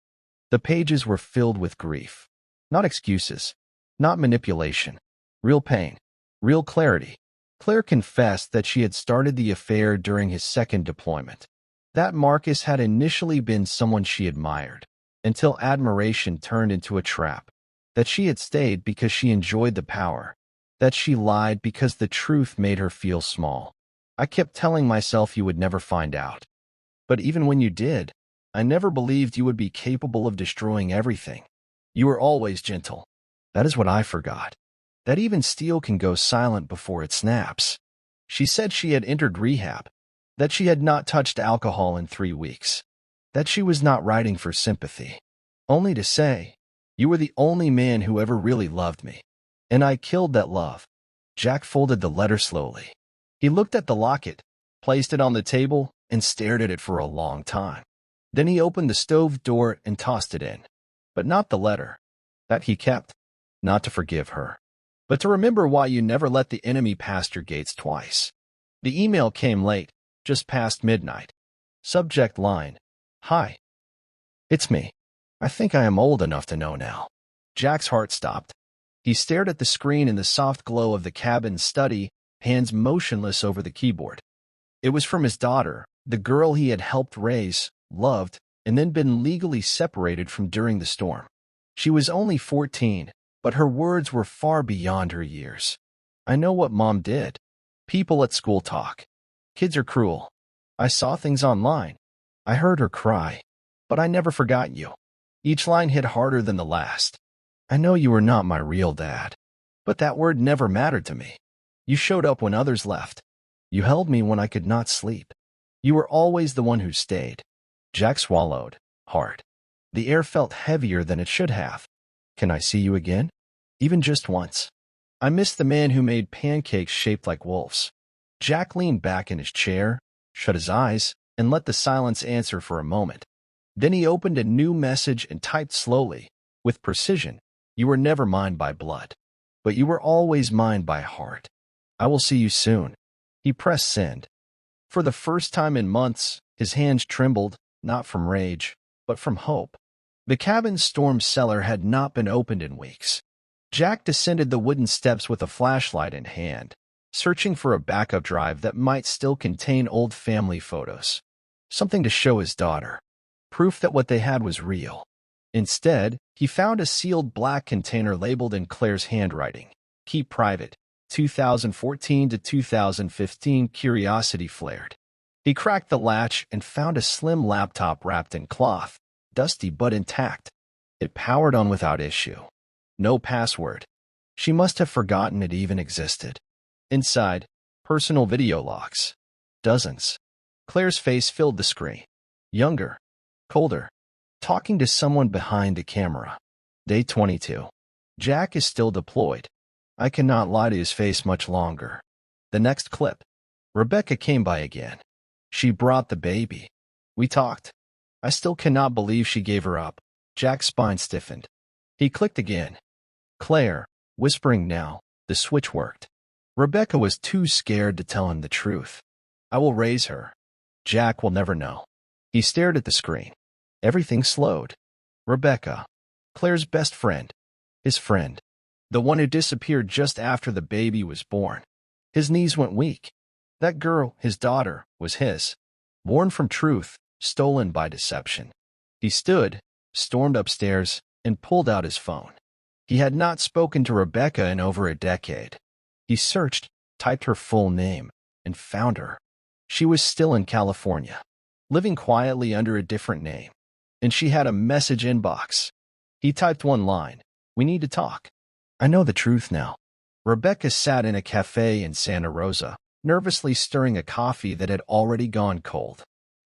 The pages were filled with grief, not excuses, not manipulation, real pain, real clarity. Claire confessed that she had started the affair during his second deployment, that Marcus had initially been someone she admired, until admiration turned into a trap, that she had stayed because she enjoyed the power, that she lied because the truth made her feel small. "I kept telling myself you would never find out. But even when you did, I never believed you would be capable of destroying everything. You were always gentle. That is what I forgot. That even steel can go silent before it snaps." She said she had entered rehab, that she had not touched alcohol in 3 weeks, that she was not writing for sympathy, only to say, "You were the only man who ever really loved me, and I killed that love." Jack folded the letter slowly. He looked at the locket, placed it on the table, and stared at it for a long time. Then he opened the stove door and tossed it in. But not the letter. That he kept, not to forgive her, but to remember why you never let the enemy past your gates twice. The email came late, just past midnight. Subject line, "Hi. It's me. I think I am old enough to know now." Jack's heart stopped. He stared at the screen in the soft glow of the cabin study, hands motionless over the keyboard. It was from his daughter, the girl he had helped raise, loved, and then been legally separated from during the storm. She was only 14, but her words were far beyond her years. "I know what Mom did. People at school talk. Kids are cruel. I saw things online. I heard her cry. But I never forgot you." Each line hit harder than the last. "I know you were not my real dad, but that word never mattered to me. You showed up when others left. You held me when I could not sleep. You were always the one who stayed." Jack swallowed, hard. The air felt heavier than it should have. "Can I see you again? Even just once? I miss the man who made pancakes shaped like wolves." Jack leaned back in his chair, shut his eyes, and let the silence answer for a moment. Then he opened a new message and typed slowly, with precision, "You were never mine by blood, but you were always mine by heart. I will see you soon." He pressed send. For the first time in months, his hands trembled, not from rage, but from hope. The cabin's storm cellar had not been opened in weeks. Jack descended the wooden steps with a flashlight in hand, searching for a backup drive that might still contain old family photos. Something to show his daughter. Proof that what they had was real. Instead, he found a sealed black container labeled in Claire's handwriting. "Keep private. 2014 to 2015." Curiosity flared. He cracked the latch and found a slim laptop wrapped in cloth, dusty but intact. It powered on without issue. No password. She must have forgotten it even existed. Inside, personal video logs. Dozens. Claire's face filled the screen. Younger. Colder. Talking to someone behind the camera. Day 22. Jack is still deployed. I cannot lie to his face much longer. The next clip. Rebecca came by again. She brought the baby. We talked. I still cannot believe she gave her up. Jack's spine stiffened. He clicked again. Claire, whispering now, the switch worked. Rebecca was too scared to tell him the truth. I will raise her. Jack will never know. He stared at the screen. Everything slowed. Rebecca. Claire's best friend. His friend. The one who disappeared just after the baby was born. His knees went weak. That girl, his daughter, was his. Born from truth, stolen by deception. He stood, stormed upstairs, and pulled out his phone. He had not spoken to Rebecca in over a decade. He searched, typed her full name, and found her. She was still in California, living quietly under a different name. And she had a message inbox. He typed one line. We need to talk. I know the truth now. Rebecca sat in a cafe in Santa Rosa, nervously stirring a coffee that had already gone cold.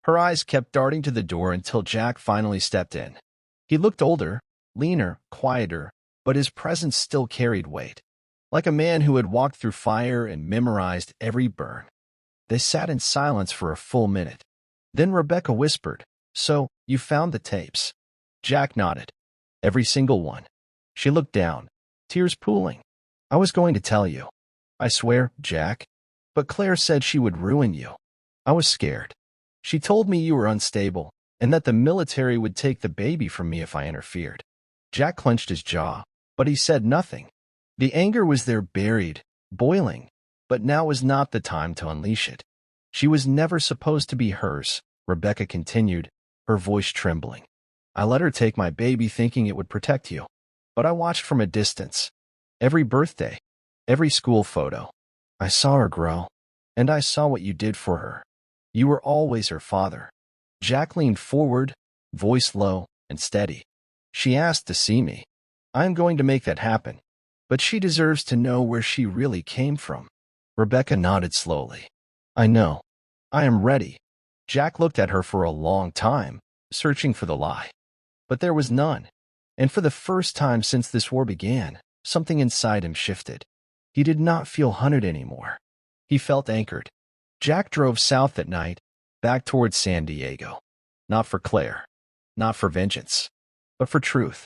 Her eyes kept darting to the door until Jack finally stepped in. He looked older, leaner, quieter, but his presence still carried weight, like a man who had walked through fire and memorized every burn. They sat in silence for a full minute. Then Rebecca whispered, "So, you found the tapes?" Jack nodded. "Every single one." She looked down, tears pooling. "I was going to tell you. I swear, Jack. But Claire said she would ruin you. I was scared. She told me you were unstable, and that the military would take the baby from me if I interfered." Jack clenched his jaw, but he said nothing. The anger was there buried, boiling, but now was not the time to unleash it. She was never supposed to be hers, Rebecca continued, her voice trembling. "I let her take my baby thinking it would protect you. But I watched from a distance. Every birthday, every school photo. I saw her grow, and I saw what you did for her. You were always her father." Jack leaned forward, voice low and steady. "She asked to see me. I am going to make that happen. But she deserves to know where she really came from." Rebecca nodded slowly. "I know. I am ready." Jack looked at her for a long time, searching for the lie. But there was none. And for the first time since this war began, something inside him shifted. He did not feel hunted anymore. He felt anchored. Jack drove south that night, back towards San Diego. Not for Claire. Not for vengeance. But for truth.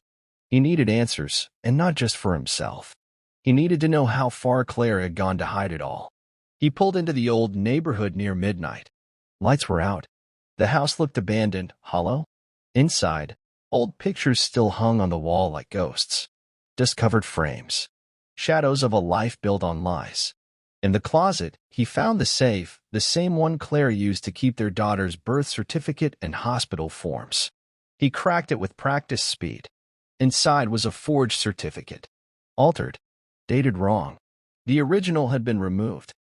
He needed answers, and not just for himself. He needed to know how far Claire had gone to hide it all. He pulled into the old neighborhood near midnight. Lights were out. The house looked abandoned, hollow. Inside, old pictures still hung on the wall like ghosts. Dust-covered frames. Shadows of a life built on lies. In the closet, he found the safe, the same one Claire used to keep their daughter's birth certificate and hospital forms. He cracked it with practice speed. Inside was a forged certificate. Altered. Dated wrong. The original had been removed.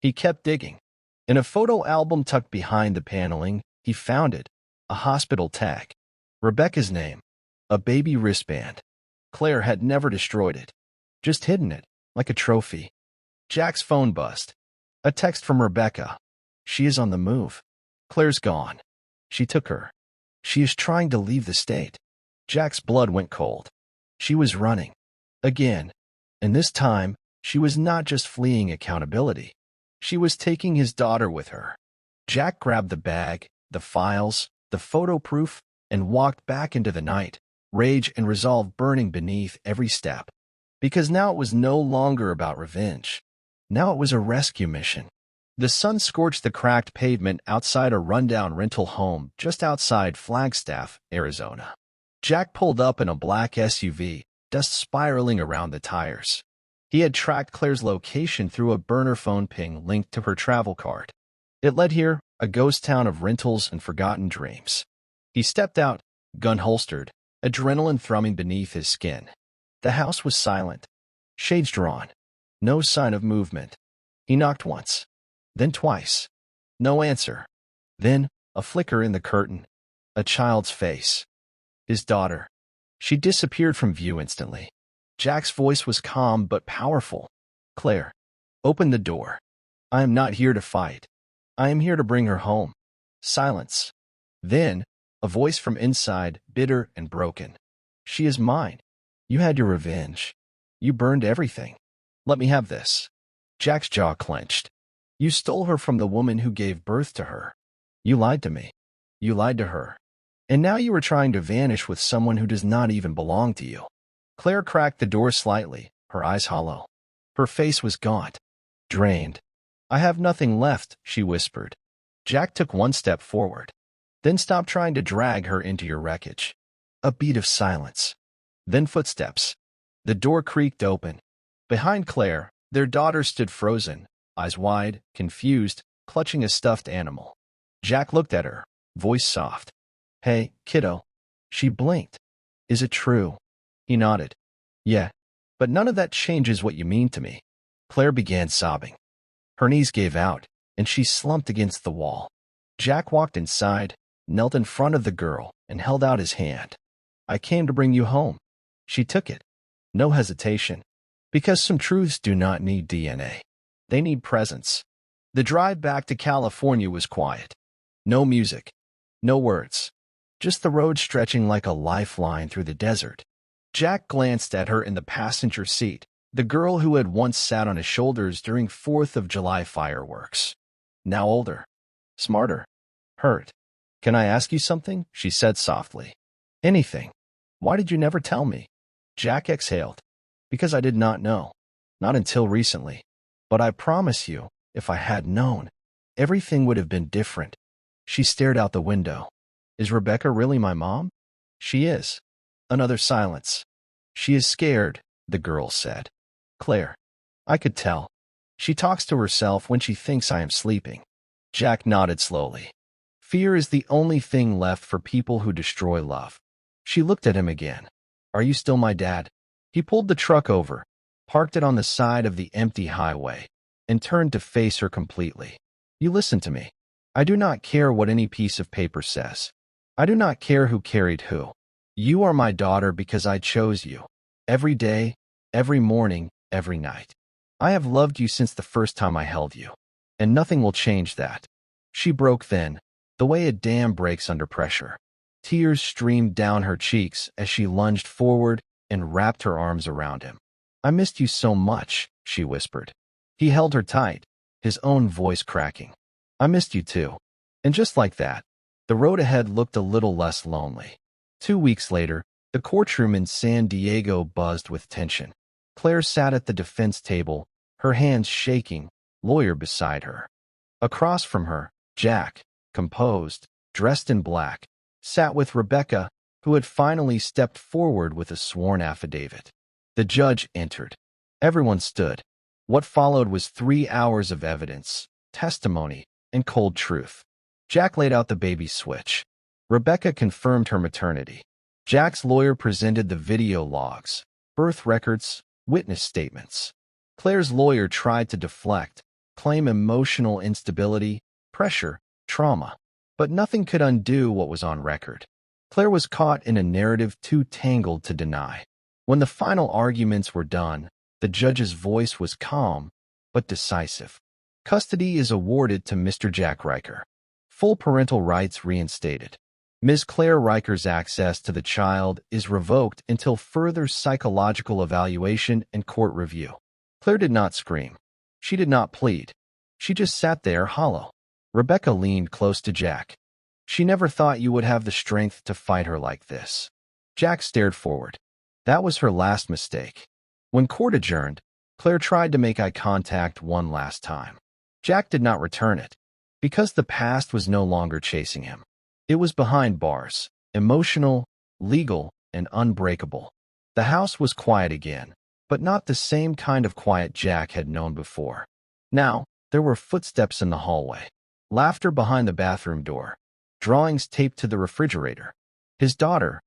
He kept digging. In a photo album tucked behind the paneling, he found it. A hospital tag. Rebecca's name. A baby wristband. Claire had never destroyed it. Just hidden it, like a trophy. Jack's phone buzzed. A text from Rebecca. "She is on the move. Claire's gone. She took her. She is trying to leave the state." Jack's blood went cold. She was running. Again. And this time, she was not just fleeing accountability. She was taking his daughter with her. Jack grabbed the bag, the files, the photo proof, and walked back into the night, rage and resolve burning beneath every step. because now it was no longer about revenge. Now it was a rescue mission. The sun scorched the cracked pavement outside a rundown rental home just outside Flagstaff, Arizona. Jack pulled up in a black SUV, dust spiraling around the tires. He had tracked Claire's location through a burner phone ping linked to her travel card. It led here, a ghost town of rentals and forgotten dreams. He stepped out, gun holstered, adrenaline thrumming beneath his skin. The house was silent, shades drawn, no sign of movement. He knocked once, then twice. No answer. Then, a flicker in the curtain. A child's face. His daughter. She disappeared from view instantly. Jack's voice was calm but powerful. "Claire, open the door. I am not here to fight. I am here to bring her home." Silence. Then, a voice from inside, bitter and broken. "She is mine. You had your revenge. You burned everything. Let me have this." Jack's jaw clenched. "You stole her from the woman who gave birth to her. You lied to me. You lied to her. And now you are trying to vanish with someone who does not even belong to you." Claire cracked the door slightly, her eyes hollow. Her face was gaunt, drained. "I have nothing left," she whispered. Jack took one step forward. "Then stop trying to drag her into your wreckage." A beat of silence. Then footsteps. The door creaked open. Behind Claire, their daughter stood frozen, eyes wide, confused, clutching a stuffed animal. Jack looked at her, voice soft. "Hey, kiddo." She blinked. "Is it true?" He nodded. "Yeah, but none of that changes what you mean to me." Claire began sobbing. Her knees gave out, and she slumped against the wall. Jack walked inside, knelt in front of the girl, and held out his hand. "I came to bring you home." She took it. No hesitation. Because some truths do not need DNA. They need presence. The drive back to California was quiet. No music. No words. Just the road stretching like a lifeline through the desert. Jack glanced at her in the passenger seat, the girl who had once sat on his shoulders during 4th of July fireworks. Now older. Smarter. Hurt. "Can I ask you something?" she said softly. "Anything. Why did you never tell me?" Jack exhaled. "Because I did not know. Not until recently. But I promise you, if I had known, everything would have been different." She stared out the window. "Is Rebecca really my mom?" "She is." Another silence. "She is scared," the girl said. "Claire. I could tell. She talks to herself when she thinks I am sleeping." Jack nodded slowly. "Fear is the only thing left for people who destroy love." She looked at him again. "Are you still my dad?" He pulled the truck over, parked it on the side of the empty highway, and turned to face her completely. "You listen to me. I do not care what any piece of paper says. I do not care who carried who. You are my daughter because I chose you. Every day, every morning, every night. I have loved you since the first time I held you. And nothing will change that." She broke then, the way a dam breaks under pressure. Tears streamed down her cheeks as she lunged forward and wrapped her arms around him. "I missed you so much," she whispered. He held her tight, his own voice cracking. "I missed you too." And just like that, the road ahead looked a little less lonely. 2 weeks later, the courtroom in San Diego buzzed with tension. Claire sat at the defense table, her hands shaking, lawyer beside her. Across from her, Jack, composed, dressed in black, sat with Rebecca, who had finally stepped forward with a sworn affidavit. The judge entered. Everyone stood. What followed was 3 hours of evidence, testimony, and cold truth. Jack laid out the baby switch. Rebecca confirmed her maternity. Jack's lawyer presented the video logs, birth records, witness statements. Claire's lawyer tried to deflect, claim emotional instability, pressure, trauma. But nothing could undo what was on record. Claire was caught in a narrative too tangled to deny. When the final arguments were done, the judge's voice was calm, but decisive. Custody is awarded to Mr. Jack Riker. Full parental rights reinstated. Ms. Claire Riker's access to the child is revoked until further psychological evaluation and court review. Claire did not scream. She did not plead. She just sat there hollow. Rebecca leaned close to Jack. "She never thought you would have the strength to fight her like this." Jack stared forward. "That was her last mistake. When court adjourned, Claire tried to make eye contact one last time. Jack did not return it, because the past was no longer chasing him. It was behind bars, emotional, legal, and unbreakable. The house was quiet again, but not the same kind of quiet Jack had known before. Now, there were footsteps in the hallway, laughter behind the bathroom door, drawings taped to the refrigerator. His daughter,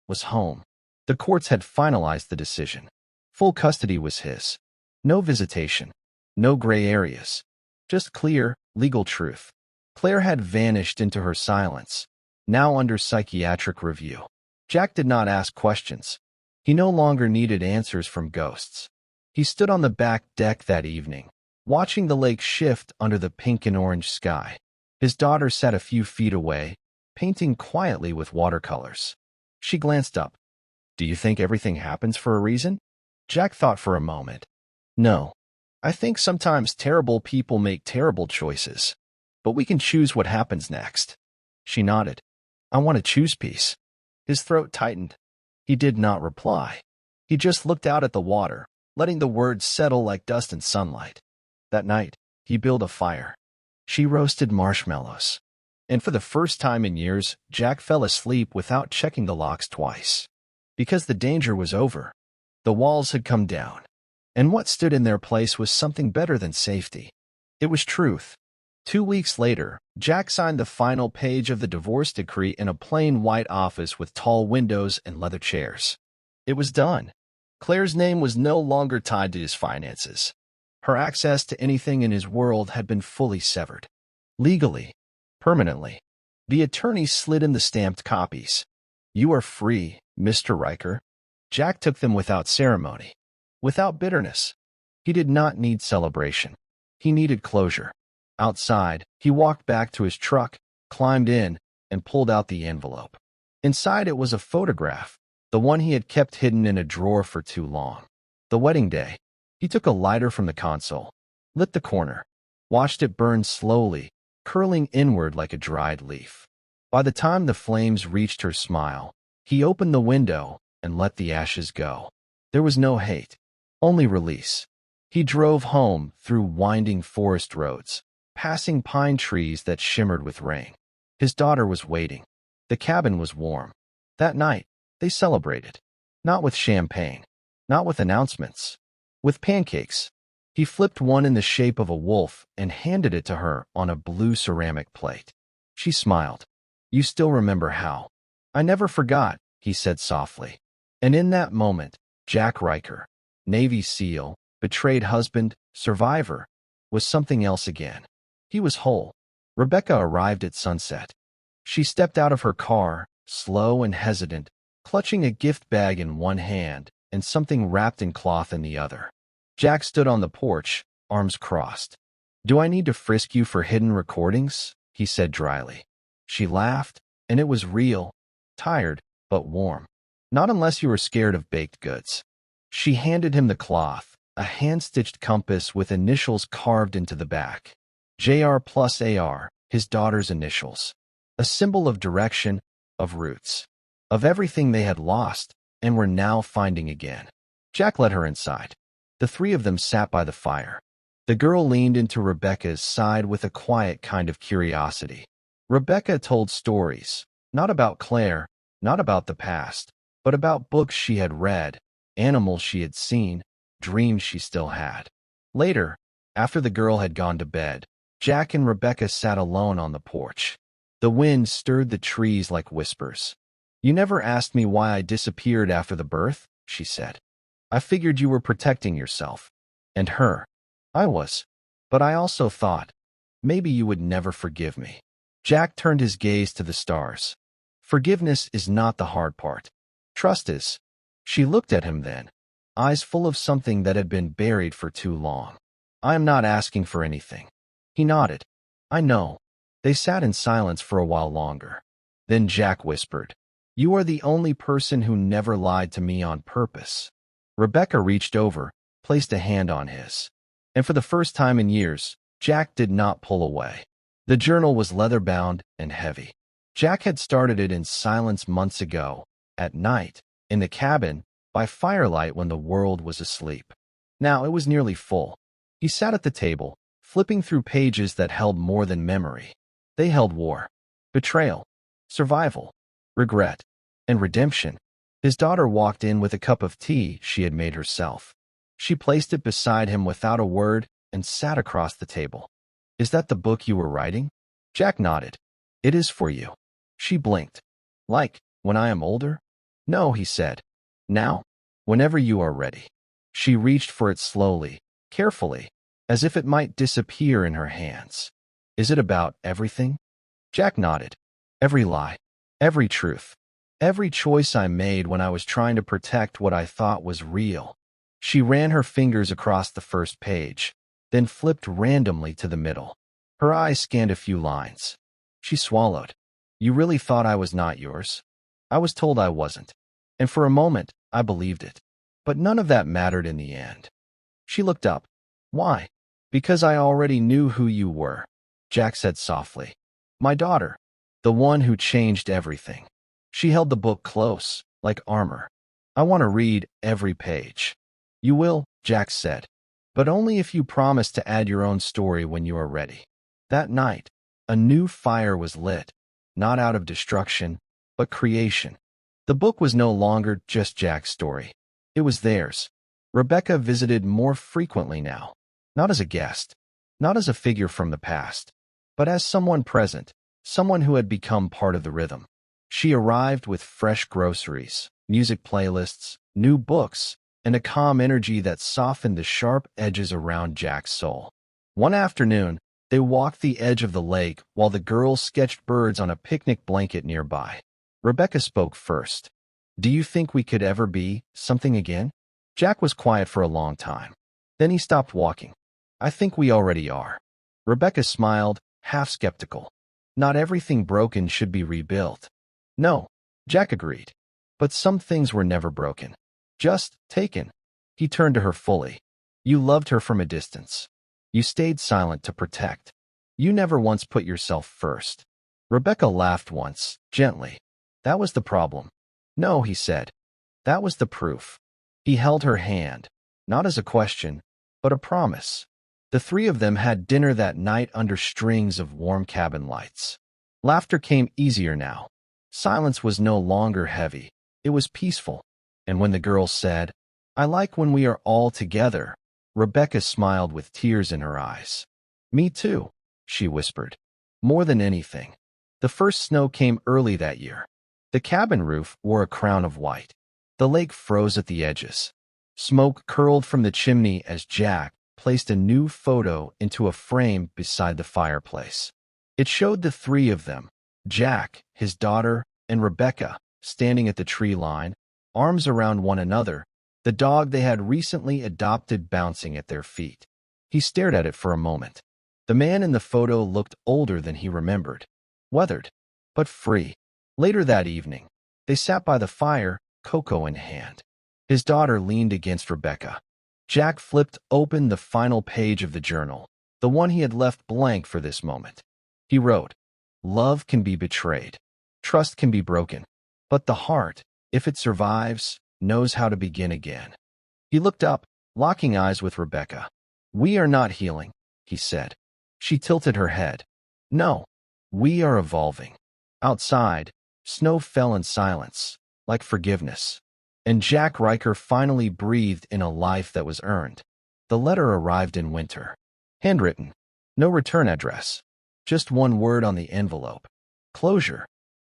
was home. The courts had finalized the decision. Full custody was his. No visitation, no gray areas, just clear, legal truth. Claire had vanished into her silence, now under psychiatric review. Jack did not ask questions. He no longer needed answers from ghosts. He stood on the back deck that evening, watching the lake shift under the pink and orange sky. His daughter sat a few feet away, painting quietly with watercolors. She glanced up. "Do you think everything happens for a reason?" Jack thought for a moment. "No. I think sometimes terrible people make terrible choices, but we can choose what happens next." She nodded. "I want to choose peace." His throat tightened. He did not reply. He just looked out at the water, letting the words settle like dust in sunlight. That night, he built a fire. She roasted marshmallows. And for the first time in years, Jack fell asleep without checking the locks twice. Because the danger was over. The walls had come down. And what stood in their place was something better than safety. It was truth. 2 weeks later, Jack signed the final page of the divorce decree in a plain white office with tall windows and leather chairs. It was done. Claire's name was no longer tied to his finances. Her access to anything in his world had been fully severed. Legally. Permanently. The attorney slid in the stamped copies. "You are free, Mr. Riker." Jack took them without ceremony, without bitterness. He did not need celebration. He needed closure. Outside, he walked back to his truck, climbed in, and pulled out the envelope. Inside it was a photograph, the one he had kept hidden in a drawer for too long. The wedding day. He took a lighter from the console, lit the corner, watched it burn slowly, curling inward like a dried leaf. By the time the flames reached her smile, he opened the window and let the ashes go. There was no hate, only release. He drove home through winding forest roads, passing pine trees that shimmered with rain. His daughter was waiting. The cabin was warm. That night, they celebrated. Not with champagne, not with announcements, with pancakes. He flipped one in the shape of a wolf and handed it to her on a blue ceramic plate. She smiled. "You still remember how?" "I never forgot," he said softly. And in that moment, Jack Riker, Navy SEAL, betrayed husband, survivor, was something else again. He was whole. Rebecca arrived at sunset. She stepped out of her car, slow and hesitant, clutching a gift bag in one hand and something wrapped in cloth in the other. Jack stood on the porch, arms crossed. "Do I need to frisk you for hidden recordings?" he said dryly. She laughed, and it was real, tired, but warm. "Not unless you were scared of baked goods." She handed him the cloth, a hand-stitched compass with initials carved into the back. JR plus AR, his daughter's initials. A symbol of direction, of roots, of everything they had lost and were now finding again. Jack led her inside. The three of them sat by the fire. The girl leaned into Rebecca's side with a quiet kind of curiosity. Rebecca told stories, not about Claire, not about the past, but about books she had read, animals she had seen, dreams she still had. Later, after the girl had gone to bed, Jack and Rebecca sat alone on the porch. The wind stirred the trees like whispers. "You never asked me why I disappeared after the birth," she said. "I figured you were protecting yourself. And her. I was. But I also thought, maybe you would never forgive me." Jack turned his gaze to the stars. "Forgiveness is not the hard part. Trust is." She looked at him then, eyes full of something that had been buried for too long. "I am not asking for anything." He nodded. "I know." They sat in silence for a while longer. Then Jack whispered, "You are the only person who never lied to me on purpose." Rebecca reached over, placed a hand on his. And for the first time in years, Jack did not pull away. The journal was leather-bound and heavy. Jack had started it in silence months ago, at night, in the cabin, by firelight when the world was asleep. Now it was nearly full. He sat at the table, flipping through pages that held more than memory. They held war, betrayal, survival, regret, and redemption. His daughter walked in with a cup of tea she had made herself. She placed it beside him without a word and sat across the table. "Is that the book you were writing?" Jack nodded. "It is for you." She blinked. "Like, when I am older?" "No," he said. "Now, whenever you are ready." She reached for it slowly, carefully, as if it might disappear in her hands. "Is it about everything?" Jack nodded. "Every lie, every truth, every choice I made when I was trying to protect what I thought was real." She ran her fingers across the first page, then flipped randomly to the middle. Her eyes scanned a few lines. She swallowed. "You really thought I was not yours?" "I was told I wasn't. And for a moment, I believed it. But none of that mattered in the end." She looked up. "Why?" "Because I already knew who you were," Jack said softly. "My daughter. The one who changed everything." She held the book close, like armor. "I want to read every page." "You will," Jack said. "But only if you promise to add your own story when you are ready." That night, a new fire was lit, not out of destruction, but creation. The book was no longer just Jack's story. It was theirs. Rebecca visited more frequently now, not as a guest, not as a figure from the past, but as someone present, someone who had become part of the rhythm. She arrived with fresh groceries, music playlists, new books, and a calm energy that softened the sharp edges around Jack's soul. One afternoon, they walked the edge of the lake while the girls sketched birds on a picnic blanket nearby. Rebecca spoke first. "Do you think we could ever be something again?" Jack was quiet for a long time. Then he stopped walking. "I think we already are." Rebecca smiled, half skeptical. "Not everything broken should be rebuilt." "No," Jack agreed. "But some things were never broken. Just taken." He turned to her fully. "You loved her from a distance. You stayed silent to protect. You never once put yourself first." Rebecca laughed once, gently. "That was the problem." "No," he said. "That was the proof." He held her hand, not as a question, but a promise. The three of them had dinner that night under strings of warm cabin lights. Laughter came easier now. Silence was no longer heavy. It was peaceful. And when the girl said, "I like when we are all together," Rebecca smiled with tears in her eyes. "Me too," she whispered. "More than anything." The first snow came early that year. The cabin roof wore a crown of white. The lake froze at the edges. Smoke curled from the chimney as Jack placed a new photo into a frame beside the fireplace. It showed the three of them, Jack, his daughter, and Rebecca, standing at the tree line, arms around one another, the dog they had recently adopted bouncing at their feet. He stared at it for a moment. The man in the photo looked older than he remembered, weathered, but free. Later that evening, they sat by the fire, cocoa in hand. His daughter leaned against Rebecca. Jack flipped open the final page of the journal, the one he had left blank for this moment. He wrote, "Love can be betrayed. Trust can be broken. But the heart, if it survives, knows how to begin again." He looked up, locking eyes with Rebecca. "We are not healing," he said. She tilted her head. "No, we are evolving." Outside, snow fell in silence, like forgiveness. And Jack Riker finally breathed in a life that was earned. The letter arrived in winter. Handwritten. No return address. Just one word on the envelope. Closure.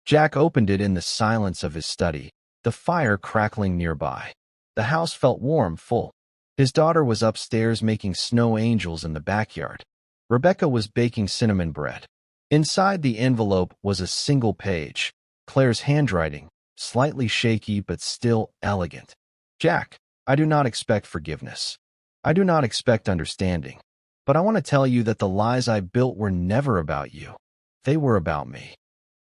Jack opened it in the silence of his study, the fire crackling nearby. The house felt warm, full. His daughter was upstairs making snow angels in the backyard. Rebecca was baking cinnamon bread. Inside the envelope was a single page, Claire's handwriting, slightly shaky but still elegant. "Jack, I do not expect forgiveness. I do not expect understanding. But I want to tell you that the lies I built were never about you. They were about me.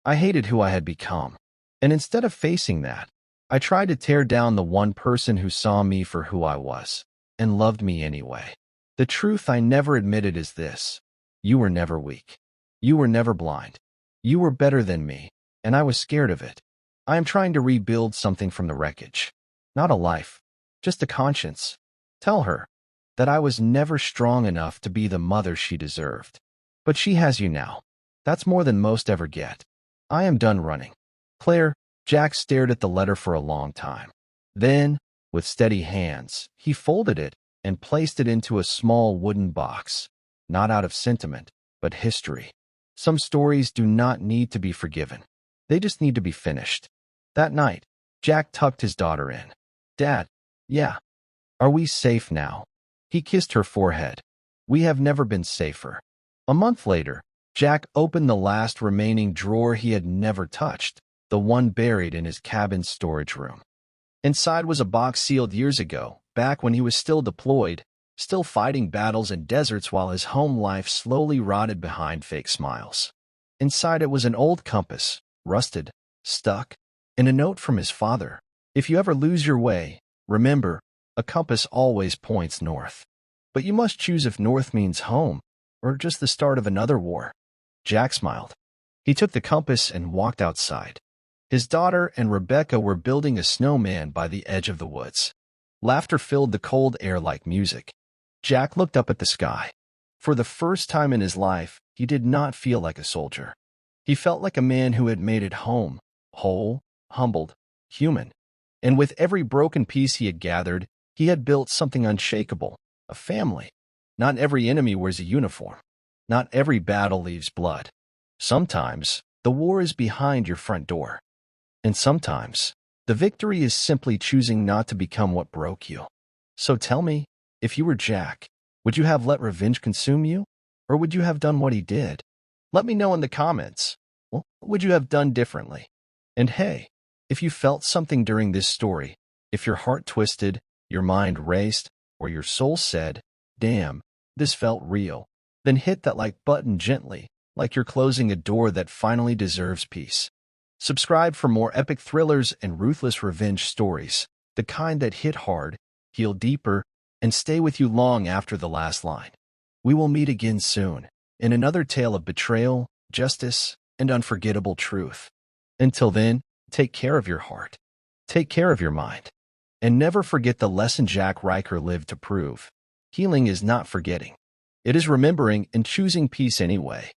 I hated who I had become. And instead of facing that, I tried to tear down the one person who saw me for who I was, and loved me anyway. The truth I never admitted is this. You were never weak. You were never blind. You were better than me, and I was scared of it. I am trying to rebuild something from the wreckage." not a life, just a conscience. Tell her that I was never strong enough to be the mother she deserved. But she has you now. That's more than most ever get. I am done running. Claire, Jack stared at the letter for a long time. Then, with steady hands, he folded it and placed it into a small wooden box, not out of sentiment, but history. Some stories do not need to be forgiven. They just need to be finished. That night, Jack tucked his daughter in. Dad, yeah. Are we safe now? He kissed her forehead. We have never been safer. A month later, Jack opened the last remaining drawer he had never touched, the one buried in his cabin's storage room. Inside was a box sealed years ago, back when he was still deployed, still fighting battles in deserts while his home life slowly rotted behind fake smiles. Inside it was an old compass, rusted, stuck, and a note from his father. If you ever lose your way, remember, a compass always points north. But you must choose if north means home, or just the start of another war. Jack smiled. He took the compass and walked outside. His daughter and Rebecca were building a snowman by the edge of the woods. Laughter filled the cold air like music. Jack looked up at the sky. For the first time in his life, he did not feel like a soldier. He felt like a man who had made it home, whole, humbled, human. And with every broken piece he had gathered, he had built something unshakable, a family. Not every enemy wears a uniform. Not every battle leaves blood. Sometimes, the war is behind your front door. And sometimes, the victory is simply choosing not to become what broke you. So tell me, if you were Jack, would you have let revenge consume you? Or would you have done what he did? Let me know in the comments. What would you have done differently? And hey, if you felt something during this story, if your heart twisted, your mind raced, or your soul said, damn, this felt real, then hit that like button gently, like you're closing a door that finally deserves peace. Subscribe for more epic thrillers and ruthless revenge stories, the kind that hit hard, heal deeper, and stay with you long after the last line. We will meet again soon, in another tale of betrayal, justice, and unforgettable truth. Until then, take care of your heart, take care of your mind, and never forget the lesson Jack Riker lived to prove. Healing is not forgetting. It is remembering and choosing peace anyway.